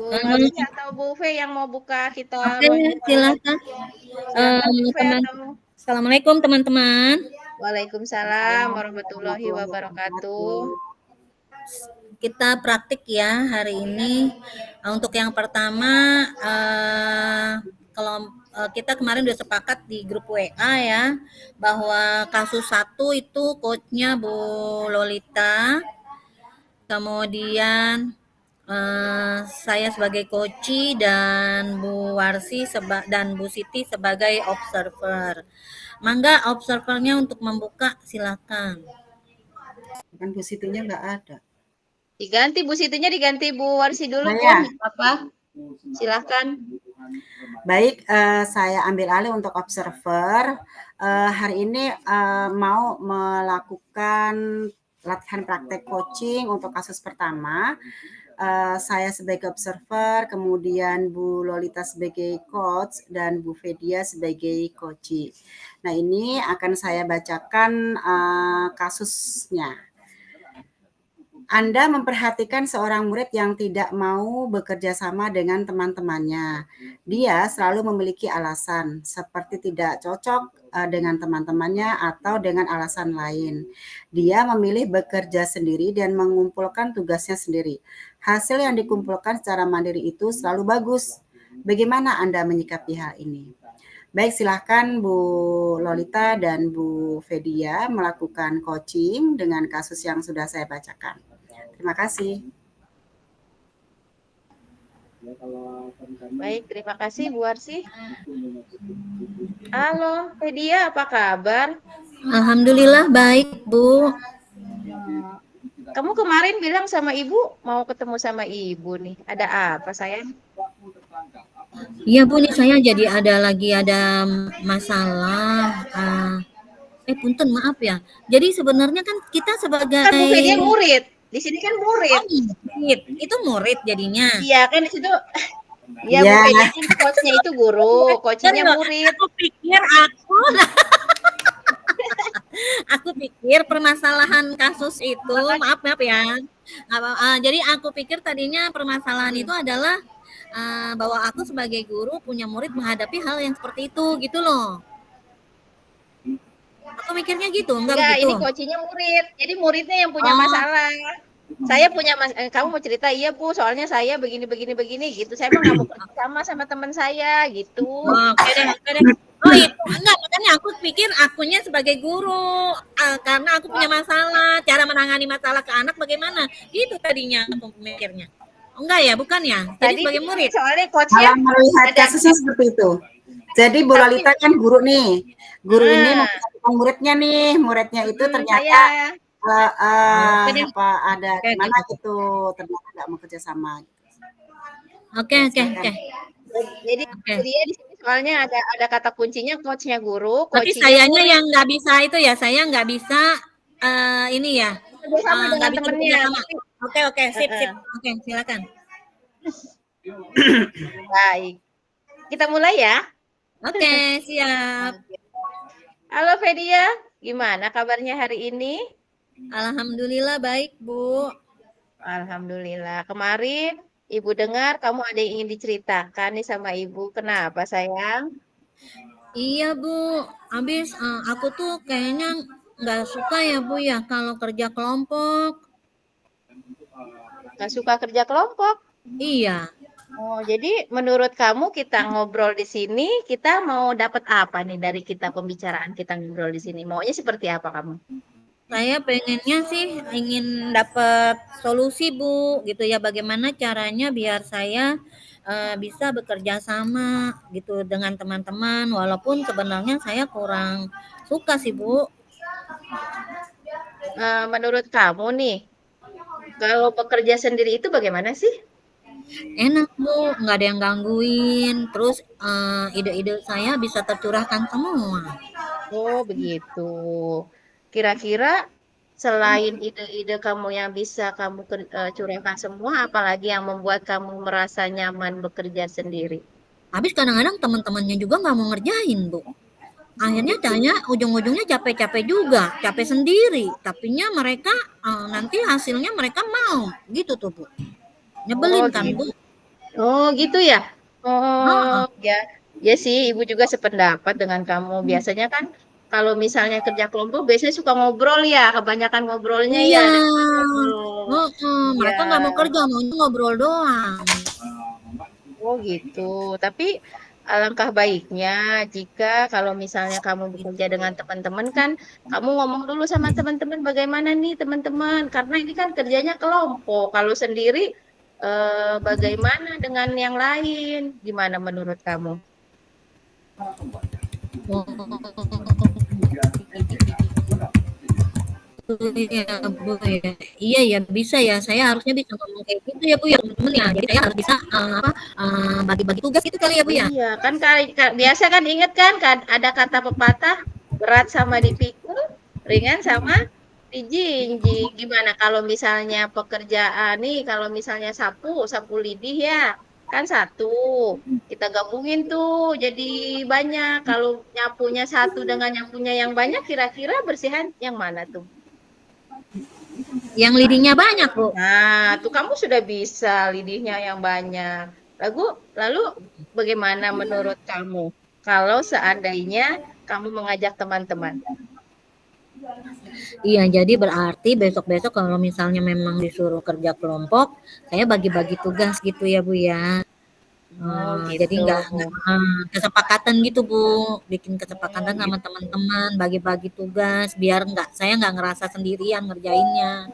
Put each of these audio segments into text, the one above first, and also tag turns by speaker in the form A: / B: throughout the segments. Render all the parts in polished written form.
A: Bu Warsi atau Bu Fe yang mau buka kita
B: Oke,
A: ruangnya?
B: silakan.
A: Silakan Bu Fe
B: Teman.
A: atau
B: Assalamualaikum teman-teman.
A: Waalaikumsalam warahmatullahi wabarakatuh.
B: Kita praktik ya hari ini. Untuk yang pertama, kalau kita kemarin udah sepakat di grup WA ya, bahwa kasus 1 itu coachnya Bu Lolita, kemudian saya sebagai coach dan Bu Warsi dan Bu Siti sebagai observer. Mangga observernya untuk membuka, silakan.
C: Kan Bu Sitinya nggak ada.
A: Diganti Bu Sitinya, diganti Bu Warsi dulu
C: Saya.
A: Pun. Apa? Silakan.
C: Baik, saya ambil alih untuk observer. Hari ini mau melakukan latihan praktek coaching untuk kasus pertama. Saya sebagai observer, kemudian Bu Lolita sebagai coach, dan Bu Fedia sebagai coach. Nah, ini akan saya bacakan kasusnya. Anda memperhatikan seorang murid yang tidak mau bekerja sama dengan teman-temannya. Dia selalu memiliki alasan, seperti tidak cocok dengan teman-temannya atau dengan alasan lain. Dia memilih bekerja sendiri dan mengumpulkan tugasnya sendiri. Hasil yang dikumpulkan secara mandiri itu selalu bagus. Bagaimana Anda menyikapi hal ini? Baik, silahkan Bu Lolita dan Bu Fedia melakukan coaching dengan kasus yang sudah saya bacakan. Terima kasih.
A: Baik, terima kasih Bu Warsi. Halo, Fedia, apa kabar?
B: Alhamdulillah baik, Bu.
A: Kamu kemarin bilang sama Ibu mau ketemu sama Ibu nih. Ada apa, sayang?
B: Iya, Bu, nih saya jadi ada masalah. Punten, maaf ya. Jadi sebenarnya kan kita sebagai
A: Kan Bu Fedia murid. Di sini kan murid.
B: Murid. Itu murid jadinya.
A: Iya, kan di situ. Iya, Bu Fedia kan coachnya itu guru, coachingnya murid.
B: Aku pikir aku pikir permasalahan kasus itu, maaf ya. Jadi aku pikir tadinya permasalahan itu adalah bahwa aku sebagai guru punya murid menghadapi hal yang seperti itu gitu loh. Aku mikirnya gitu, enggak begitu.
A: Ini coachingnya murid. Jadi muridnya yang punya masalah. Saya punya kamu mau cerita? Iya Bu, soalnya saya begini gitu. Saya mah nggak mau kerja sama teman saya gitu.
B: Oke deh. Oh itu enggak, makanya aku pikir akunya sebagai guru karena aku punya masalah, cara menangani masalah ke anak bagaimana? Gitu tadinya aku mikirnya. Enggak ya, bukan ya? Jadi
A: Tadi
B: sebagai murid.
A: Soalnya coachnya
C: melihat kasusnya seperti itu. Jadi Bu Lolita kan guru nih. Guru ini memperhatikan muridnya nih. Muridnya itu ternyata ada gimana gitu. Ternyata nggak mau kerja sama.
B: Oke.
A: Jadi dia di sini soalnya ada kata kuncinya coachnya guru.
B: Tapi sayanya yang nggak bisa itu ya, saya nggak bisa ini ya.
A: Sama dengan temennya.
B: Oke, sip. Oke, silakan.
A: Baik. Kita mulai ya.
B: Oke, siap.
A: Halo Fedia, gimana kabarnya hari ini?
B: Alhamdulillah baik, Bu.
A: Alhamdulillah. Kemarin Ibu dengar kamu ada yang ingin diceritakan nih sama Ibu. Kenapa, sayang?
B: Iya, Bu. Habis aku tuh kayaknya nggak suka ya, Bu ya, kalau kerja kelompok.
A: Nggak suka kerja kelompok?
B: Iya.
A: Oh, jadi menurut kamu kita ngobrol di sini, kita mau dapat apa nih dari kita pembicaraan kita ngobrol di sini? Maunya seperti apa kamu?
B: Saya pengennya sih ingin dapat solusi, Bu, gitu ya. Bagaimana caranya biar saya bisa bekerja sama gitu dengan teman-teman, walaupun sebenarnya saya kurang suka sih, Bu.
A: Menurut kamu nih, kalau bekerja sendiri itu bagaimana sih?
B: Enak, Bu, nggak ada yang gangguin. Terus ide-ide saya bisa tercurahkan semua.
A: Oh, begitu. Kira-kira selain ide-ide kamu yang bisa kamu curahkan semua, apalagi yang membuat kamu merasa nyaman bekerja sendiri?
B: Habis kadang-kadang teman-temannya juga nggak mau ngerjain, Bu. Akhirnya ujung-ujungnya capek-capek juga, capek sendiri. Tapinya mereka nanti hasilnya mereka mau, gitu tuh, Bu. Nyebelin kan, Bu?
A: Oh, gitu ya?
B: Heeh.
A: Oh, ya. Ya sih, Ibu juga sependapat dengan kamu. Biasanya kan kalau misalnya kerja kelompok biasanya suka ngobrol ya, kebanyakan ngobrolnya ya
B: Iya,
A: dengan kelompok.
B: heeh,
A: Iya.
B: mereka nggak mau kerja, maunya ngobrol doang.
A: Oh gitu. Tapi alangkah baiknya jika kalau misalnya kamu bekerja dengan teman-teman kan, kamu ngomong dulu sama teman-teman bagaimana nih teman-teman, karena ini kan kerjanya kelompok. Kalau sendiri, bagaimana dengan yang lain? Gimana menurut kamu?
B: Iya, Bu, ya. Iya ya, bisa ya. Saya harusnya bisa ngomong kayak gitu ya, Bu, ya, teman-teman ya. Jadi saya harus bisa bagi-bagi tugas gitu kali ya, Bu, ya.
A: Iya, kan biasa kan inget kan, ada kata pepatah berat sama dipikul, ringan sama dijinjing. Gimana kalau misalnya pekerjaan nih, kalau misalnya sapu lidi ya, kan satu. Kita gabungin tuh jadi banyak. Kalau nyapunya satu dengan nyapunya yang banyak, kira-kira bersihan yang mana tuh?
B: Yang lidinya banyak, Bu.
A: Nah, tuh kamu sudah bisa lidihnya yang banyak. Lalu bagaimana menurut kamu kalau seandainya kamu mengajak teman-teman?
B: Iya, jadi berarti besok-besok kalau misalnya memang disuruh kerja kelompok, saya bagi-bagi tugas gitu ya, Bu, ya.
A: Oh,
B: Jadi
A: gitu.
B: nggak kesepakatan gitu, Bu. Bikin kesepakatan
A: Oh,
B: sama
A: gitu.
B: teman-teman, bagi-bagi tugas biar saya nggak ngerasa sendirian ngerjainnya.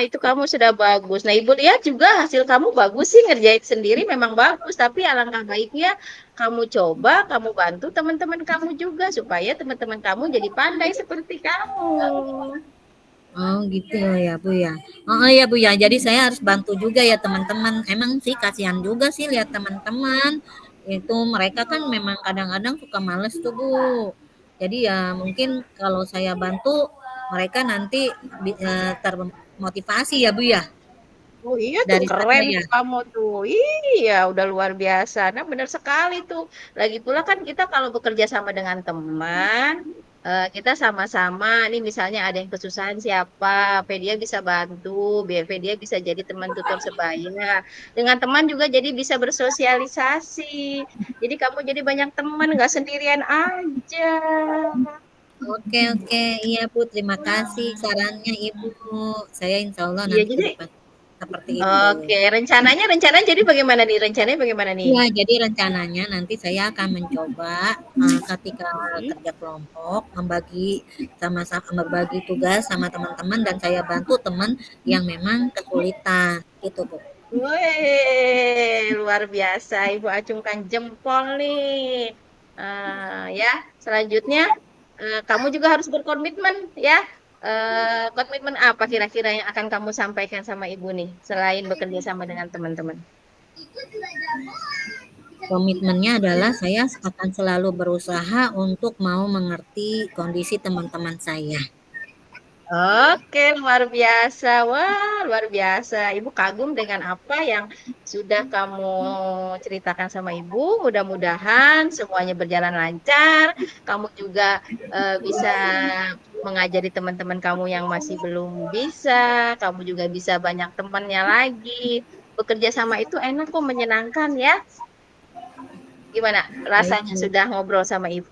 A: Itu kamu sudah bagus. Nah, Ibu lihat juga hasil kamu bagus sih ngerjain sendiri memang bagus, tapi alangkah baiknya kamu coba, kamu bantu teman-teman kamu juga supaya teman-teman kamu jadi pandai seperti kamu.
B: Oh gitu ya Bu ya. Oh iya Bu ya. Jadi saya harus bantu juga ya teman-teman. Emang sih kasihan juga sih lihat teman-teman itu mereka kan memang kadang-kadang suka males tuh Bu. Jadi ya mungkin kalau saya bantu mereka nanti termotivasi ya Bu ya
A: Oh iya tuh
B: dari saya
A: keren
B: ya.
A: tuh kamu tuh. Iya udah luar biasa. Nah benar sekali tuh. Lagi pula kan kita kalau bekerja sama dengan teman, kita sama-sama. Nih misalnya ada yang kesusahan siapa, Pedia bisa bantu, Pedia bisa jadi teman tutor sebaya. Dengan teman juga jadi bisa bersosialisasi. Jadi kamu jadi banyak teman, nggak sendirian aja.
B: Oke oke iya Bu terima kasih sarannya Ibu. Saya insya Allah
A: Iya
B: nanti ke
A: jadi
B: depan seperti itu.
A: oke rencananya jadi bagaimana nih? Rencananya bagaimana nih?
B: Iya, jadi rencananya nanti saya akan mencoba ketika
A: Hmm?
B: kerja kelompok membagi tugas sama teman-teman dan saya bantu teman yang memang kesulitan gitu Bu.
A: Wih, luar biasa. Ibu acungkan jempol nih. Ya, selanjutnya kamu juga harus berkomitmen ya. Komitmen apa kira-kira yang akan kamu sampaikan sama ibu nih, selain bekerja sama dengan teman-teman?
B: Komitmennya adalah saya akan selalu berusaha untuk mau mengerti kondisi teman-teman saya.
A: Oke, luar biasa. Wah, luar biasa. Ibu kagum dengan apa yang sudah kamu ceritakan sama Ibu. Mudah-mudahan semuanya berjalan lancar. Kamu juga bisa mengajari teman-teman kamu yang masih belum bisa. Kamu juga bisa banyak temannya lagi. Bekerja sama itu enak kok, menyenangkan ya. Gimana
B: Baik
A: rasanya
B: Bu.
A: sudah ngobrol sama Ibu?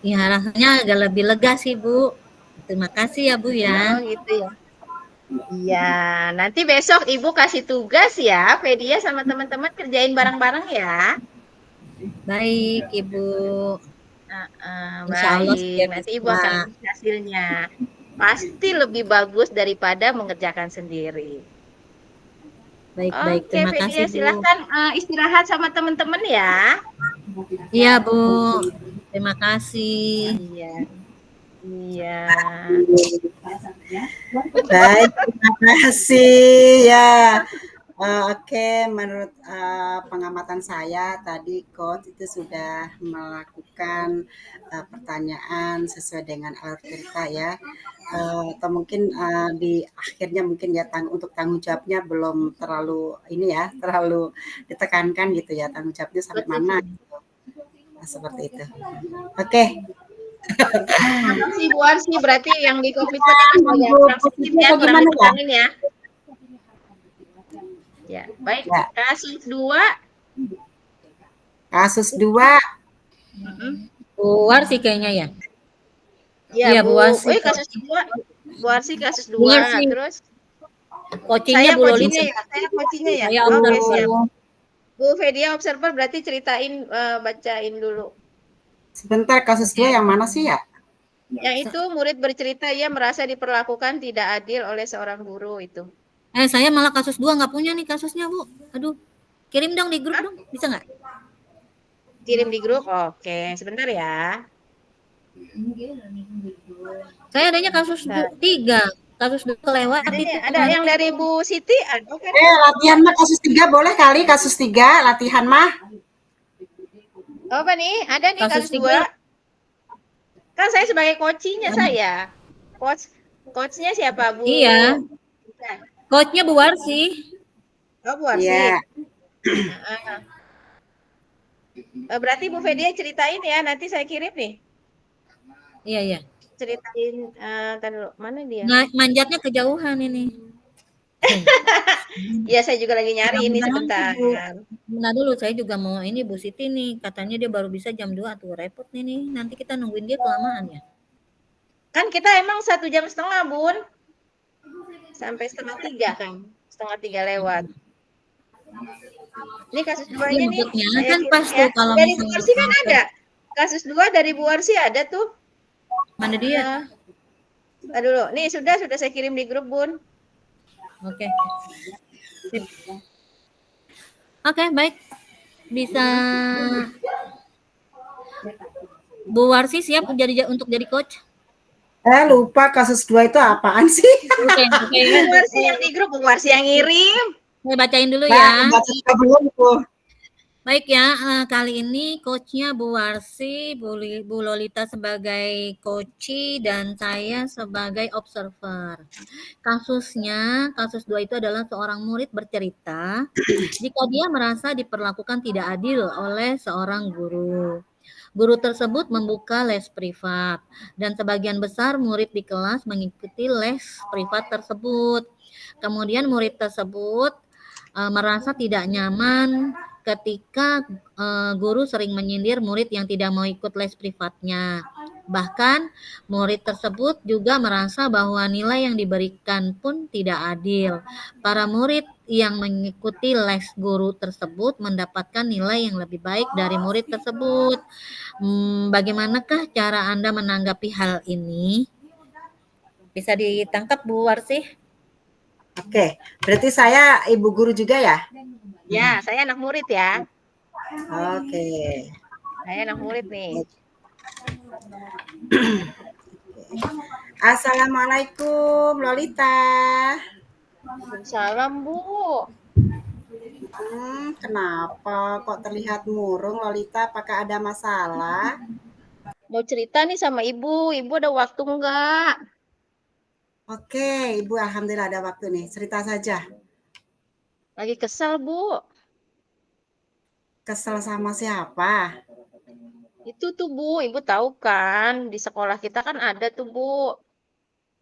B: Ya rasanya agak lebih lega sih Bu. Terima kasih ya Bu
A: Oh,
B: ya.
A: gitu ya. Iya, nanti besok Ibu kasih tugas ya, Fedia sama teman-teman kerjain bareng-bareng ya.
B: Baik Ibu. Insya Allah
A: Baik,
B: saya
A: nanti Ibu
B: bisa.
A: akan lihat hasilnya. Pasti lebih bagus daripada mengerjakan sendiri.
B: Baik-baik.
A: Oke,
B: Terima kasih
A: Fedia,
B: Bu.
A: silahkan istirahat sama teman-teman ya.
B: Iya Bu. Terima kasih.
A: Iya, iya.
C: Baik, terima kasih ya. Oke, menurut pengamatan saya tadi coach itu sudah melakukan pertanyaan sesuai dengan alur cerita ya. Atau mungkin di akhirnya mungkin ya untuk tanggung jawabnya belum terlalu ini ya, terlalu ditekankan gitu ya tanggung jawabnya sampai
A: Betul
C: mana
A: sih.
C: gitu. Nah, seperti itu. Oke,
A: Sama sih Bu Arsi, berarti yang di komitmen ini ya,
C: nunggu
A: kurang sedikit
C: posisinya
A: ya,
C: atau
A: kurang
C: gimana ya?
A: dikurangin ya. Ya, baik.
C: Ya,
A: Kasus 2.
C: kasus 2.
B: Bu Warsi kayaknya ya.
A: Ya,
B: Iya,
A: Bu.
B: Bu Warsi.
A: Kasus 2. Bu Arsi kasus
B: Bu
A: 2.
B: Warsi.
A: Terus
B: Coachingnya
A: saya
B: Bu
A: coachingnya
B: Lolita.
A: ya. Saya coachingnya ya.
B: Saya
A: Oke,
B: observer.
A: siap.
C: Oh,
A: Bu Fedia observer berarti ceritain, bacain dulu.
C: sebentar, kasus 2 yang mana sih ya?
A: Yang itu murid bercerita ia merasa diperlakukan tidak adil oleh seorang guru itu.
B: Saya malah kasus 2 nggak punya nih kasusnya, Bu. Aduh. Kirim dong di grup
A: Hah?
B: dong. Bisa nggak?
A: Kirim di grup. Oke, sebentar ya.
B: Saya adanya kasus
A: Nah,
B: 3. Kasus 2 kelewat itu
A: ada
B: kemarin.
A: yang dari Bu Siti, ada kan?
C: Latihan mah kasus 3 boleh kali, kasus 3 latihan mah.
A: Apa nih? Ada nih
B: Kasus
A: kasus 2.
B: 3.
A: Kan saya sebagai coachingnya saya. Coachnya siapa, Bu?
B: Iya. Coachnya Bu Warsi.
A: Oh, Bu Arsi.
C: Iya.
A: Berarti Bu Fedia ceritain ya, nanti saya kirim nih.
B: Iya, iya.
A: Ceritain, ntar dulu. Mana dia?
B: Manjatnya kejauhan ini.
A: Iya, saya juga lagi nyari ini
B: Mudah-mudahan
A: sebentar.
B: Bu. Nah dulu saya juga mau ini Bu Siti nih, katanya dia baru bisa jam 2 tuh, repot nih. Nanti kita nungguin dia kelamaan ya.
A: Kan kita emang 1,5 jam, Bun. Sampai 2:30 kan. 2:30 lewat. Ini kasus 2-nya nih.
B: Maksudnya
A: Saya
B: kan
A: kirim
B: pas
A: ya.
B: tuh kalau
A: Dari Bu
B: misalnya
A: Arsi kan ada. Kasus 2 dari Bu Arsi ada tuh.
B: mana dia?
A: Dulu. Nih sudah saya kirim di grup, Bun.
B: Oke. Oke, baik. Bisa Bu Warsi siap untuk jadi coach?
C: Lupa kasus 2 itu apaan sih?
B: Oke.
A: Bu Warsi yang di grup, Bu Warsi yang ngirim.
B: Saya bacain dulu ya.
C: Baca belum tuh.
B: Baik ya, kali ini coachnya Bu Warsi, Bu Lolita sebagai coach dan saya sebagai observer. Kasusnya, kasus 2 itu adalah seorang murid bercerita jika dia merasa diperlakukan tidak adil oleh seorang guru. Guru tersebut membuka les privat dan sebagian besar murid di kelas mengikuti les privat tersebut. Kemudian murid tersebut merasa tidak nyaman ketika guru sering menyindir murid yang tidak mau ikut les privatnya. Bahkan murid tersebut juga merasa bahwa nilai yang diberikan pun tidak adil. Para murid yang mengikuti les guru tersebut mendapatkan nilai yang lebih baik dari murid tersebut. Bagaimanakah cara Anda menanggapi hal ini? Bisa ditangkap Bu Warsi?
C: Oke, berarti saya ibu guru juga ya?
A: Ya, saya anak murid ya.
C: Oke.
A: Saya anak murid nih.
C: Assalamualaikum Lolita.
A: Waalaikumsalam, Bu.
C: Kenapa kok terlihat murung Lolita? Apakah ada masalah?
A: Mau cerita nih sama Ibu. Ibu ada waktu enggak?
C: Oke, Ibu alhamdulillah ada waktu nih. Cerita saja.
A: Lagi kesel, Bu.
C: Kesel sama siapa?
A: Itu tuh, Bu. Ibu tahu kan, di sekolah kita kan ada tuh, Bu.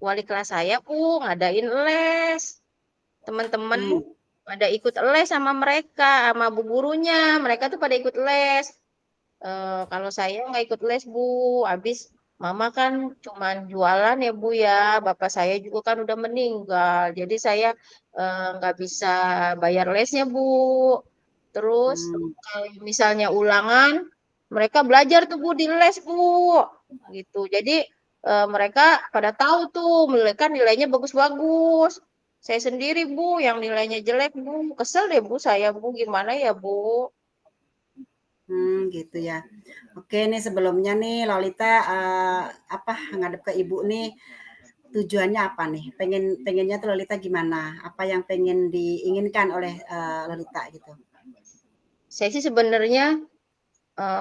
A: Wali kelas saya, Bu, ngadain les. Teman-teman pada ikut les sama mereka, sama bu gurunya. Mereka tuh pada ikut les. Kalau saya nggak ikut les, Bu. Habis Mama kan cuman jualan ya, Bu ya. Bapak saya juga kan udah meninggal. Jadi saya nggak bisa bayar lesnya, Bu. Terus kalau misalnya ulangan, mereka belajar tuh, Bu, di les, Bu. Gitu. Jadi mereka pada tahu tuh, mereka nilainya bagus-bagus. Saya sendiri, Bu, yang nilainya jelek, Bu. Kesel deh, Bu, saya, Bu. Gimana ya, Bu?
C: Gitu ya. Oke nih sebelumnya nih Lolita ngadep ke Ibu nih tujuannya apa nih? Pengennya tuh Lolita gimana? Apa yang pengen diinginkan oleh Lolita gitu?
A: Saya sih sebenarnya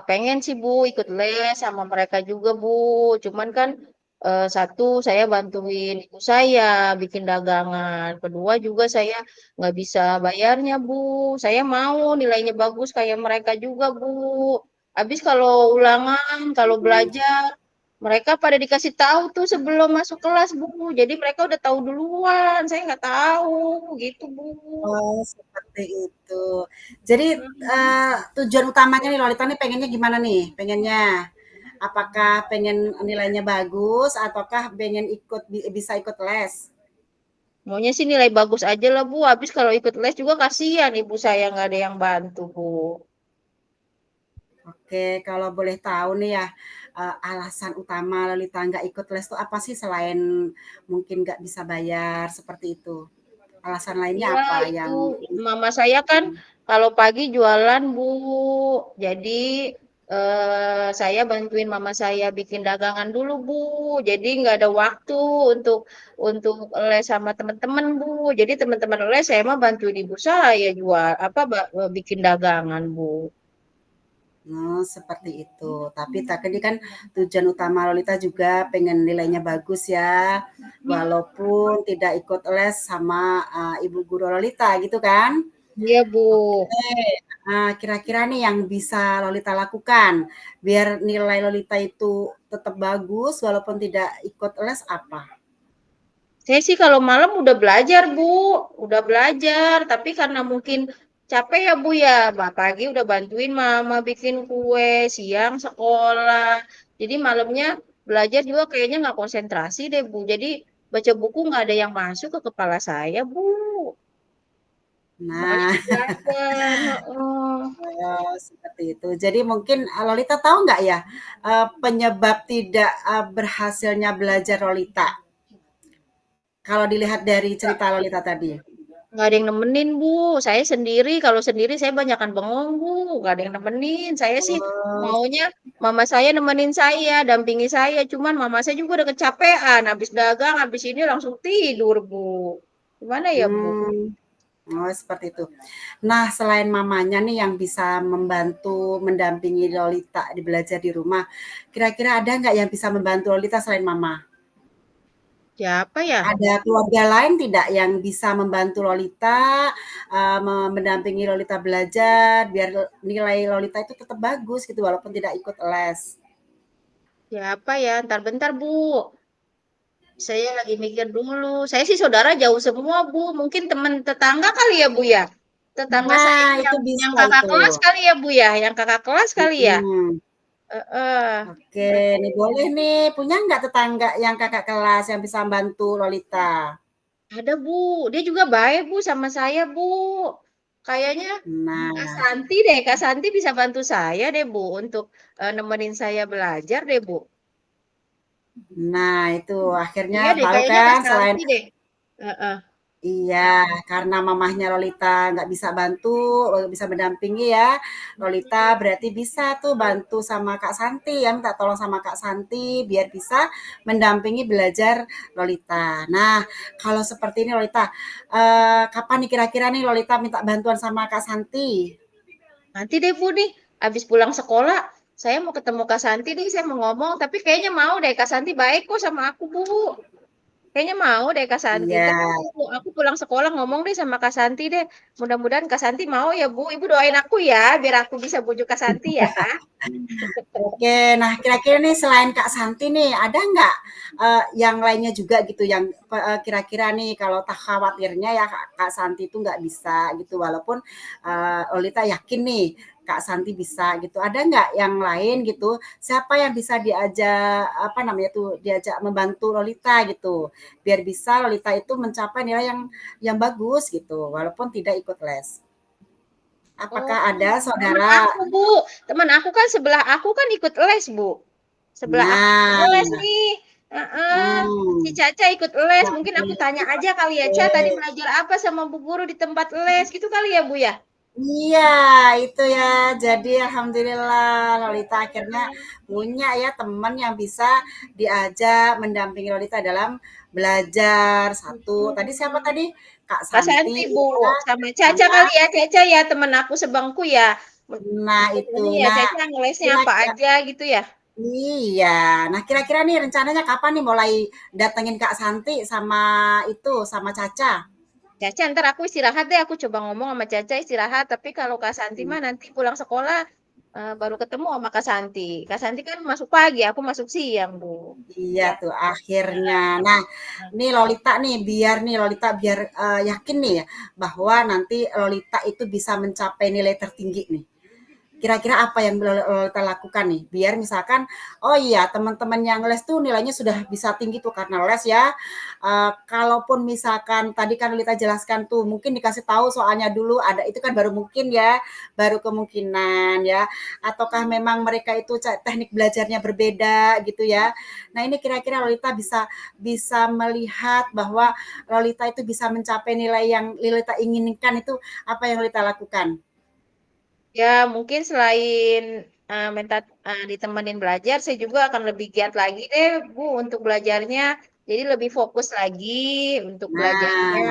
A: pengen sih, Bu, ikut les sama mereka juga, Bu. Cuman kan satu saya bantuin ibu saya bikin dagangan. Kedua juga saya nggak bisa bayarnya, Bu. Saya mau nilainya bagus kayak mereka juga, Bu. Habis kalau ulangan, kalau belajar, Mereka pada dikasih tahu tuh sebelum masuk kelas, Bu. Jadi mereka udah tahu duluan, saya nggak tahu, gitu, Bu.
C: Oh, seperti itu. Jadi, tujuan utamanya nih Lolita nih pengennya gimana nih? Pengennya apakah pengen nilainya bagus ataukah pengen bisa ikut les?
A: Maunya sih nilai bagus aja lah, Bu. Habis kalau ikut les juga kasihan ibu saya nggak ada yang bantu, Bu.
C: Oke, kalau boleh tahu nih ya, alasan utama Lolita nggak ikut les itu apa sih selain mungkin nggak bisa bayar seperti itu? Alasan lainnya
A: Iya,
C: apa
A: itu
C: yang
A: mama saya kan kalau pagi jualan, Bu. Jadi saya bantuin mama saya bikin dagangan dulu, Bu. Jadi nggak ada waktu untuk les sama teman-teman, Bu. Jadi teman-teman les saya mah bantuin ibu saya jual apa bikin dagangan, Bu.
C: oh, seperti itu. Tapi tadi kan tujuan utama Lolita juga pengen nilainya bagus ya, walaupun tidak ikut les sama, ibu guru Lolita gitu kan?
A: Iya, Bu.
C: Oke, kira-kira nih yang bisa Lolita lakukan biar nilai Lolita itu tetap bagus walaupun tidak ikut les apa?
A: Saya sih kalau malam udah belajar, Bu. Udah belajar, tapi karena mungkin capek ya, Bu ya. Pagi udah bantuin mama bikin kue, siang sekolah. Jadi malamnya belajar juga kayaknya nggak konsentrasi deh, Bu. Jadi baca buku nggak ada yang masuk ke kepala saya, Bu. Makanya
C: Nah,
A: belajar. Heeh.
C: seperti itu. Jadi mungkin, Lolita tahu nggak ya, penyebab tidak, berhasilnya belajar Lolita? Kalau dilihat dari cerita Lolita tadi?
A: Nggak ada yang nemenin, Bu. Saya sendiri, kalau sendiri saya banyakan bengong, Bu. Nggak ada yang nemenin. Saya sih
C: Oh,
A: maunya mama saya nemenin saya, dampingi saya. Cuman mama saya juga udah kecapean. Habis dagang, habis ini langsung tidur, Bu. Gimana ya, Bu?
C: mmm, oh seperti itu. Nah, selain mamanya nih yang bisa membantu mendampingi Lolita di belajar di rumah, kira-kira ada nggak yang bisa membantu Lolita selain mama?
A: Siapa ya?
C: Ada keluarga lain tidak yang bisa membantu Lolita, mendampingi Lolita belajar biar nilai Lolita itu tetap bagus gitu walaupun tidak ikut les?
A: Siapa ya? Ntar bentar, Bu. Saya lagi mikir dulu. Saya sih saudara jauh semua, Bu. Mungkin teman tetangga kali ya, Bu ya? Tetangga saya
C: Nah, itu
A: yang
C: bisa
A: kakak
C: itu.
A: kelas kali ya, Bu ya? Yang kakak kelas kali ya?
C: Mhm.
A: Heeh.
C: Oke, nih boleh nih. Punya nggak tetangga yang kakak kelas yang bisa bantu Lolita?
A: Ada, Bu. Dia juga baik, Bu, sama saya, Bu. Kayaknya Kak
C: Nah,
A: Santi deh. Kak Santi bisa bantu saya deh, Bu, untuk nemenin saya belajar deh, Bu.
C: nah itu akhirnya
A: Iya deh,
C: tahu
A: kayaknya Kak
C: kan selain
A: Santi deh. Heeh.
C: iya, karena mamahnya Lolita nggak bisa bantu, bisa mendampingi ya. Lolita berarti bisa tuh bantu sama Kak Santi ya, minta tolong sama Kak Santi biar bisa mendampingi belajar Lolita. Nah, kalau seperti ini Lolita, kapan nih kira-kira nih Lolita minta bantuan sama Kak Santi?
A: Nanti deh, Bu, nih. Habis pulang sekolah, saya mau ketemu Kak Santi nih. Saya mau ngomong, tapi kayaknya mau deh. Kak Santi baik kok sama aku, Bu. Kayaknya mau deh Kak Santi.
C: Iya,
A: Ntar aku pulang sekolah ngomong deh sama Kak Santi deh. Mudah-mudahan Kak Santi mau ya, Bu. Ibu doain aku ya, biar aku bisa bujuk Kak Santi ya.
C: oke. Nah, kira-kira nih selain Kak Santi nih, ada nggak yang lainnya juga gitu yang kira-kira nih kalau tak khawatirnya ya Kak Santi itu nggak bisa gitu, walaupun Lolita yakin nih Kak Santi bisa gitu. Ada nggak yang lain gitu? Siapa yang bisa diajak apa namanya tuh diajak membantu Lolita gitu, biar bisa Lolita itu mencapai nilai yang bagus gitu, walaupun tidak ikut les.
A: Oh,
C: Apakah ada
A: teman
C: saudara?
A: aku, Bu. Teman aku kan sebelah aku kan ikut les, Bu. Sebelah aku
C: Nah,
A: les nih. Heeh. Si
C: hmm.
A: Caca ikut les. Mungkin
C: Oke,
A: aku tanya aja kali ya, Ca, tadi
C: oke.
A: belajar apa sama Bu Guru di tempat les? Gitu kali ya, Bu ya?
C: Iya, itu ya. Jadi alhamdulillah Lolita akhirnya punya ya teman yang bisa diajak mendampingi Lolita dalam belajar. Satu, tadi siapa tadi? Kak
A: Kak
C: Santi
A: Santi, Bu.
C: ya,
A: Sama Caca
C: sama
A: kali ya, Caca ya, teman aku sebangku ya.
C: nah itu.
A: Ini ya,
C: Nah,
A: Caca ngelesnya apa
C: kira-kira
A: aja gitu ya.
C: iya. Nah, kira-kira nih rencananya kapan nih mulai datengin Kak Santi sama itu sama Caca?
A: Caca, ntar aku istirahat deh. Aku coba ngomong sama Caca istirahat. Tapi kalau Kak Santi mah nanti pulang sekolah. baru ketemu sama Kak Santi. Kak Santi kan masuk pagi, aku masuk siang, Bu.
C: Iya
A: Ya.
C: tuh akhirnya. Nah, nih Lolita biar yakin nih ya bahwa nanti Lolita itu bisa mencapai nilai tertinggi nih. Kira-kira apa yang Lolita lakukan nih? Biar misalkan, oh iya teman-teman yang les tuh nilainya sudah bisa tinggi tuh karena les ya. Kalaupun misalkan tadi kan Lolita jelaskan tuh mungkin dikasih tahu soalnya dulu ada itu kan baru mungkin ya, baru kemungkinan ya. Ataukah memang mereka itu teknik belajarnya berbeda gitu ya. Nah ini kira-kira Lolita bisa bisa melihat bahwa Lolita itu bisa mencapai nilai yang Lolita inginkan itu apa yang Lolita lakukan?
A: Ya, mungkin selain ditemenin belajar, saya juga akan lebih giat lagi deh, Bu, untuk belajarnya. Jadi lebih fokus lagi untuk
C: Nah,
A: belajarnya.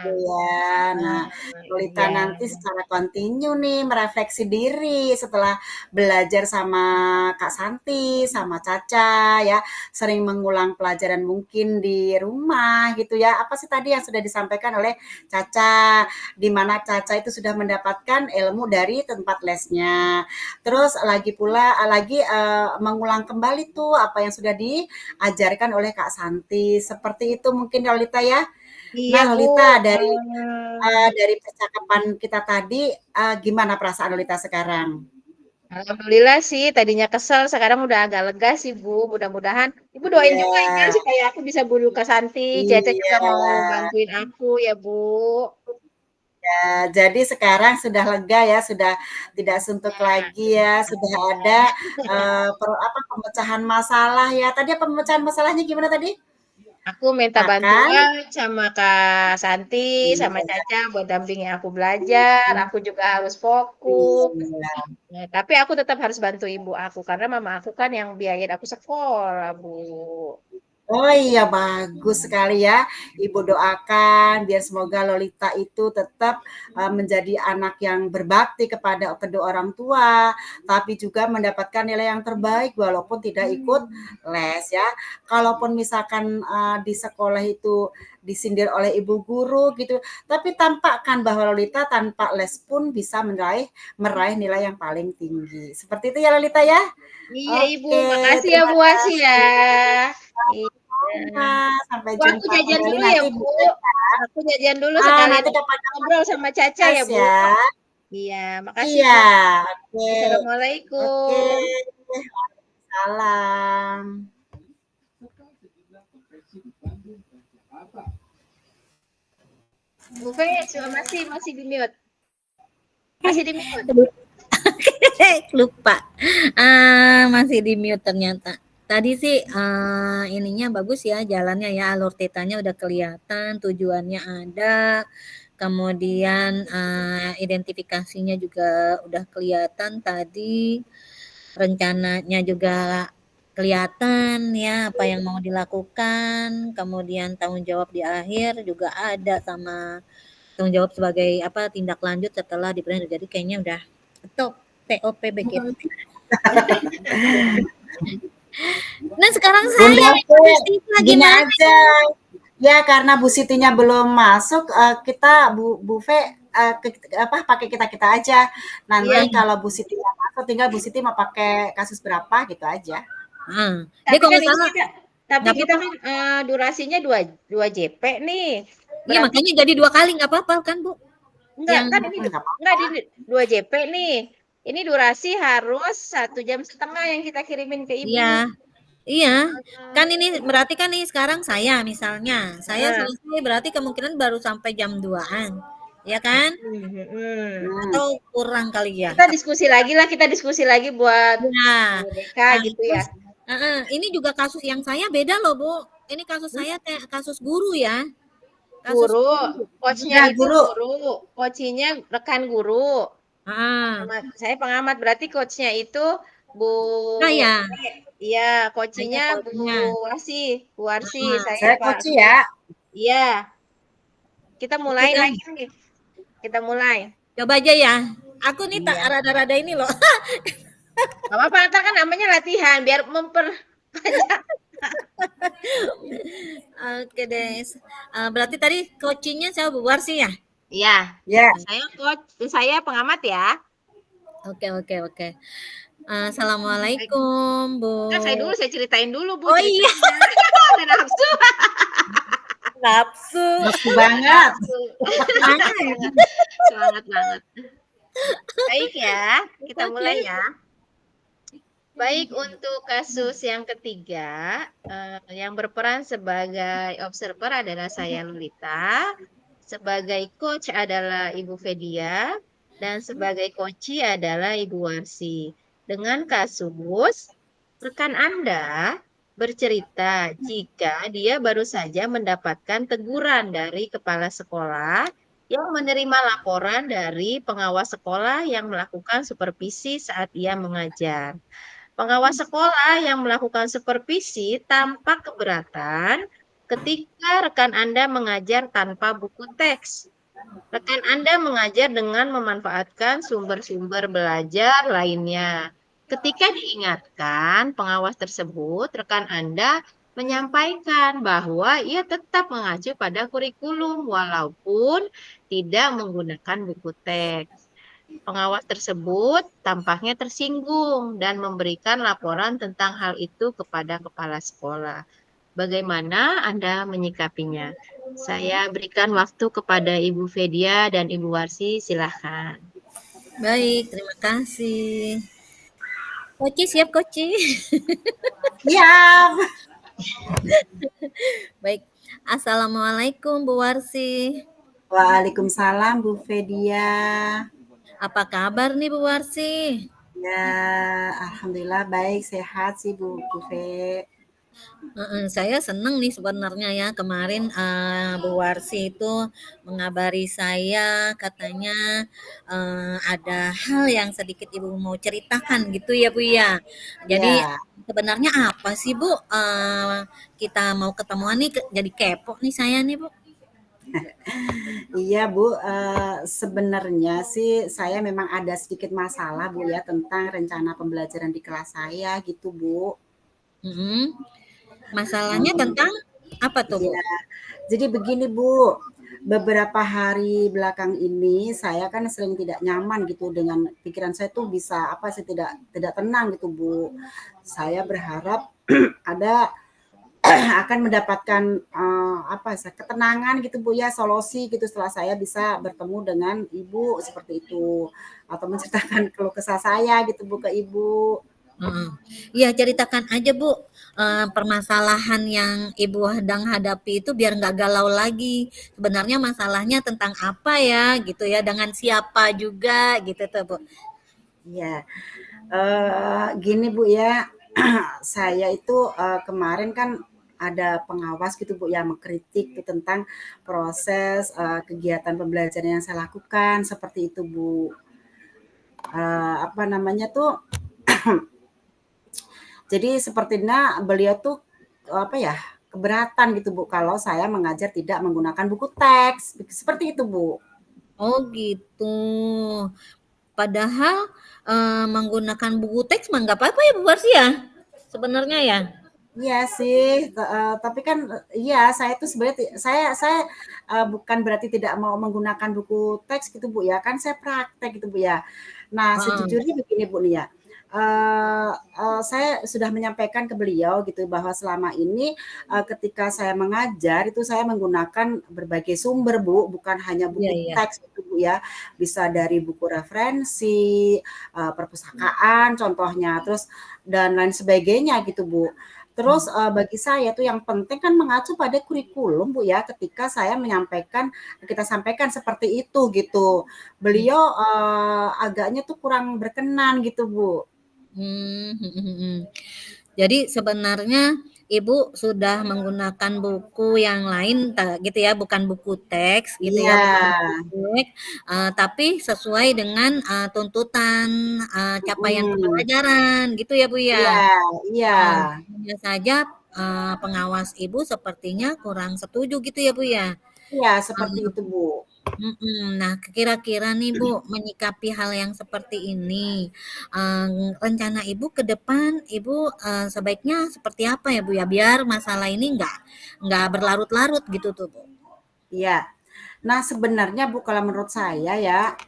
C: gitu ya. Nah,
A: Nah,
C: Lolita
A: iya.
C: nanti secara kontinu nih merefleksi diri setelah belajar sama Kak Santi, sama Caca ya, sering mengulang pelajaran mungkin di rumah gitu ya. Apa sih tadi yang sudah disampaikan oleh Caca, di mana Caca itu sudah mendapatkan ilmu dari tempat lesnya. Terus lagi pula lagi mengulang kembali tuh apa yang sudah diajarkan oleh Kak Santi. Seperti itu mungkin Lolita ya.
A: Iya,
C: Nah,
A: Bu.
C: Lolita
A: Hmm.
C: dari percakapan kita tadi, gimana perasaan Lolita sekarang?
A: Alhamdulillah sih, tadinya kesel, sekarang udah agak lega sih, Bu. Mudah-mudahan. Ibu doain juga ya,
C: Iya,
A: supaya aku bisa bunuh Kak Santi. Caca juga
C: iya.
A: mau bantuin aku ya, Bu.
C: Jadi sekarang sudah lega ya, sudah tidak suntuk
A: Ya.
C: lagi ya, sudah ada, pemecahan masalah ya. Tadi pemecahan masalahnya gimana tadi?
A: Aku minta
C: Makan
A: bantuan sama Kak Santi, sama
C: iya,
A: Caca buat dampingi aku belajar. Aku juga harus fokus.
C: iya.
A: Nah, tapi aku tetap harus bantu ibu aku karena mama aku kan yang biayain aku sekolah, Bu.
C: Oh iya, bagus sekali ya. Ibu doakan biar semoga Lolita itu tetap menjadi anak yang berbakti kepada kedua orang tua, tapi juga mendapatkan nilai yang terbaik walaupun tidak ikut les ya. Kalaupun misalkan di sekolah itu disindir oleh ibu guru gitu, tapi tampakkan bahwa Lolita tanpa les pun bisa meraih nilai yang paling tinggi. Seperti itu ya Lolita ya.
A: Iya, Ibu.
C: Oke,
A: Makasih ya,
C: terima
A: Bu Asih ya.
C: kasih.
A: Iya.
C: Sampai
A: Bu, aku
C: jumpa
A: jajan
C: kembali
A: dulu ya,
C: nanti
A: Bu.
C: Bu Eka.
A: Aku jajan dulu sekalian
C: Nanti kapan-kapan
A: ngobrol sama Caca ya,
C: gas
A: Bu.
C: ya.
A: Iya, makasih,
C: Iya,
A: Bu.
C: oke. Oke,
A: Assalamualaikum.
C: salam.
A: Bu Fes, masih di mute. Masih di mute.
B: Lupa. Masih di mute ternyata. Tadi sih ininya bagus ya jalannya ya, alur tetanya udah kelihatan, tujuannya ada, kemudian identifikasinya juga udah kelihatan tadi, rencananya juga kelihatan ya apa yang mau dilakukan, kemudian tanggung jawab di akhir juga ada sama tanggung jawab sebagai apa tindak lanjut setelah dipilih. Jadi kayaknya udah top TOP BGP. Nah sekarang saya
C: Bunda
B: nih
C: Fe, gini
B: gimana?
C: aja. Ya karena Bu Sitinya belum masuk, kita Bu Fe pakai kita-kita aja.
A: Iya.
C: Nanti kalau Bu Siti masuk, tinggal Bu Siti mau pakai kasus berapa gitu aja.
B: Dia
A: Tapi
B: kalau
A: kan
B: nggak
A: ini
B: salah
A: kita tapi
B: nggak
A: kita
B: apa-apa.
A: kan durasinya 2 JP nih.
B: Iya
A: Berarti
B: makanya jadi 2 kali nggak apa-apa kan Bu?
A: enggak
B: Yang
A: kan ini
C: Enggak
A: enggak
C: apa-apa.
A: di 2 JP nih. Ini durasi harus 1,5 jam yang kita kirimin ke Ibu.
B: iya, iya.
A: Heeh.
B: Kan ini berarti kan nih sekarang saya misalnya, saya
A: Heeh.
B: selesai berarti kemungkinan baru sampai jam 2-an, ya kan?
A: Mhm, mhm.
C: Hmm.
B: Atau kurang kali ya?
A: Kita diskusi lagi buat
B: Nah,
A: BK gitu ya.
B: terus ini juga kasus yang saya beda loh, Bu. Ini kasus
A: Hmm?
B: saya kayak kasus guru ya. Kasus
A: Guru,
B: guru.
A: coachnya
C: Ya
A: itu
C: guru,
A: guru, coachingnya rekan guru.
B: Heeh.
A: Saya pengamat berarti coachnya itu Bu
B: Saya
A: iya,
B: saya
A: coachingnya Bu
B: coachnya.
A: Warsi, Bu Warsi,
B: Heeh.
A: saya
C: saya
A: Pak.
C: coach ya.
A: Iya, kita
B: Oke
A: mulai
B: deh,
A: lagi nih. Kita mulai.
B: coba aja ya. Aku nih tak
A: Iya.
B: rada-rada ini loh.
A: Gak apa-apa, ntar kan namanya latihan biar memperbanyak.
B: Oke deh. Berarti tadi coachingnya saya Bu Warsi ya?
A: Iya,
C: Ya,
A: saya pengamat ya.
B: Oke oke oke. Assalamualaikum, Bu.
A: Kan saya ceritain dulu Bu
B: Oh iya,
A: ceritanya. Ada nafsu,
B: nafsu.
C: Nafsu banget.
A: nafsu.
B: Gimana ya?
A: Semangat, semangat banget. Baik ya, kita
B: Oke.
A: mulai ya. Baik, untuk kasus yang ketiga, yang berperan sebagai observer adalah saya Lolita, sebagai coach adalah Ibu Fedia, dan sebagai coachee adalah Ibu Warsi. Dengan kasus, rekan Anda bercerita jika dia baru saja mendapatkan teguran dari kepala sekolah yang menerima laporan dari pengawas sekolah yang melakukan supervisi saat ia mengajar. Pengawas sekolah yang melakukan supervisi tampak keberatan ketika rekan Anda mengajar tanpa buku teks. Rekan Anda mengajar dengan memanfaatkan sumber-sumber belajar lainnya. Ketika diingatkan pengawas tersebut, rekan Anda menyampaikan bahwa ia tetap mengacu pada kurikulum walaupun tidak menggunakan buku teks. Pengawas tersebut tampaknya tersinggung dan memberikan laporan tentang hal itu kepada kepala sekolah. Bagaimana Anda menyikapinya? Saya berikan waktu kepada Ibu Fedia dan Ibu Warsi, silahkan.
B: Baik, terima kasih. Koci siap, Koci.
C: Siap.
B: Baik. Assalamualaikum, Bu Warsi.
C: Waalaikumsalam Bu Fedia.
B: Apa kabar nih, Bu Warsi?
C: Ya, alhamdulillah baik, sehat sih Bu Fe.
B: Saya seneng nih sebenarnya ya, kemarin Bu Warsi itu mengabari saya katanya ada hal yang sedikit Ibu mau ceritakan gitu ya Bu ya. Jadi
C: Ya,
B: sebenarnya apa sih Bu? Kita mau ketemuan nih, jadi kepo nih saya nih Bu.
C: iya Bu. Sebenarnya sih saya memang ada sedikit masalah Bu ya tentang rencana pembelajaran di kelas saya gitu Bu.
B: Mm-mm. Masalahnya tentang apa tuh Bu?
C: Iya, jadi begini Bu, beberapa hari belakang ini saya kan sering tidak nyaman gitu dengan pikiran saya tuh bisa apa sih tidak tenang gitu Bu. Saya berharap ada akan mendapatkan apa sih ketenangan gitu Bu ya, solusi gitu setelah saya bisa bertemu dengan Ibu seperti itu atau menceritakan keluh kesah saya gitu Bu ke Ibu.
B: Heeh. Iya, ceritakan aja Bu, permasalahan yang Ibu sedang hadapi itu biar nggak galau lagi. Sebenarnya masalahnya tentang apa ya gitu ya, dengan siapa juga gitu tuh Bu.
C: Iya, gini Bu ya, saya itu kemarin kan ada pengawas gitu Bu yang mengkritik tuh tentang proses kegiatan pembelajaran yang saya lakukan seperti itu Bu. Apa namanya tuh, jadi sepertinya beliau tuh apa ya keberatan gitu Bu kalau saya mengajar tidak menggunakan buku teks seperti itu Bu.
B: Oh gitu. Padahal menggunakan buku teks mah nggak apa-apa ya Bu Barsi ya? Sebenarnya ya.
C: Iya sih, tapi kan iya saya tuh sebenarnya saya bukan berarti tidak mau menggunakan buku teks gitu Bu ya, kan saya praktek gitu Bu ya. Nah
B: Heeh.
C: sejujurnya begini Bu nih ya, saya sudah menyampaikan ke beliau gitu bahwa selama ini, ketika saya mengajar itu saya menggunakan berbagai sumber Bu, bukan hanya
B: Iya
C: buku
B: iya.
C: teks gitu Bu ya. Bisa dari buku referensi, perpustakaan contohnya, terus dan lain sebagainya gitu Bu. Terus, bagi saya tuh yang penting kan mengacu pada kurikulum, Bu, ya, ketika saya kita sampaikan seperti itu, gitu. Beliau, agaknya tuh kurang berkenan gitu, Bu.
B: Jadi sebenarnya Ibu sudah menggunakan buku yang lain gitu ya, bukan buku teks gitu ya,
C: Iya,
B: bukan buku teks, tapi sesuai dengan, tuntutan, capaian
C: mhm.
B: pembelajaran gitu ya, Bu,
C: Iya
B: ya?
C: iya
B: Hanya saja, pengawas Ibu sepertinya kurang setuju gitu ya, Bu, ya?
C: iya, seperti itu, Bu.
B: Nah, kira-kira nih Bu, menyikapi hal yang seperti ini, rencana Ibu ke depan, Ibu sebaiknya seperti apa ya Bu ya, biar masalah ini nggak berlarut-larut gitu tuh Bu.
C: Iya. Nah, sebenarnya, Bu, kalau menurut saya ya,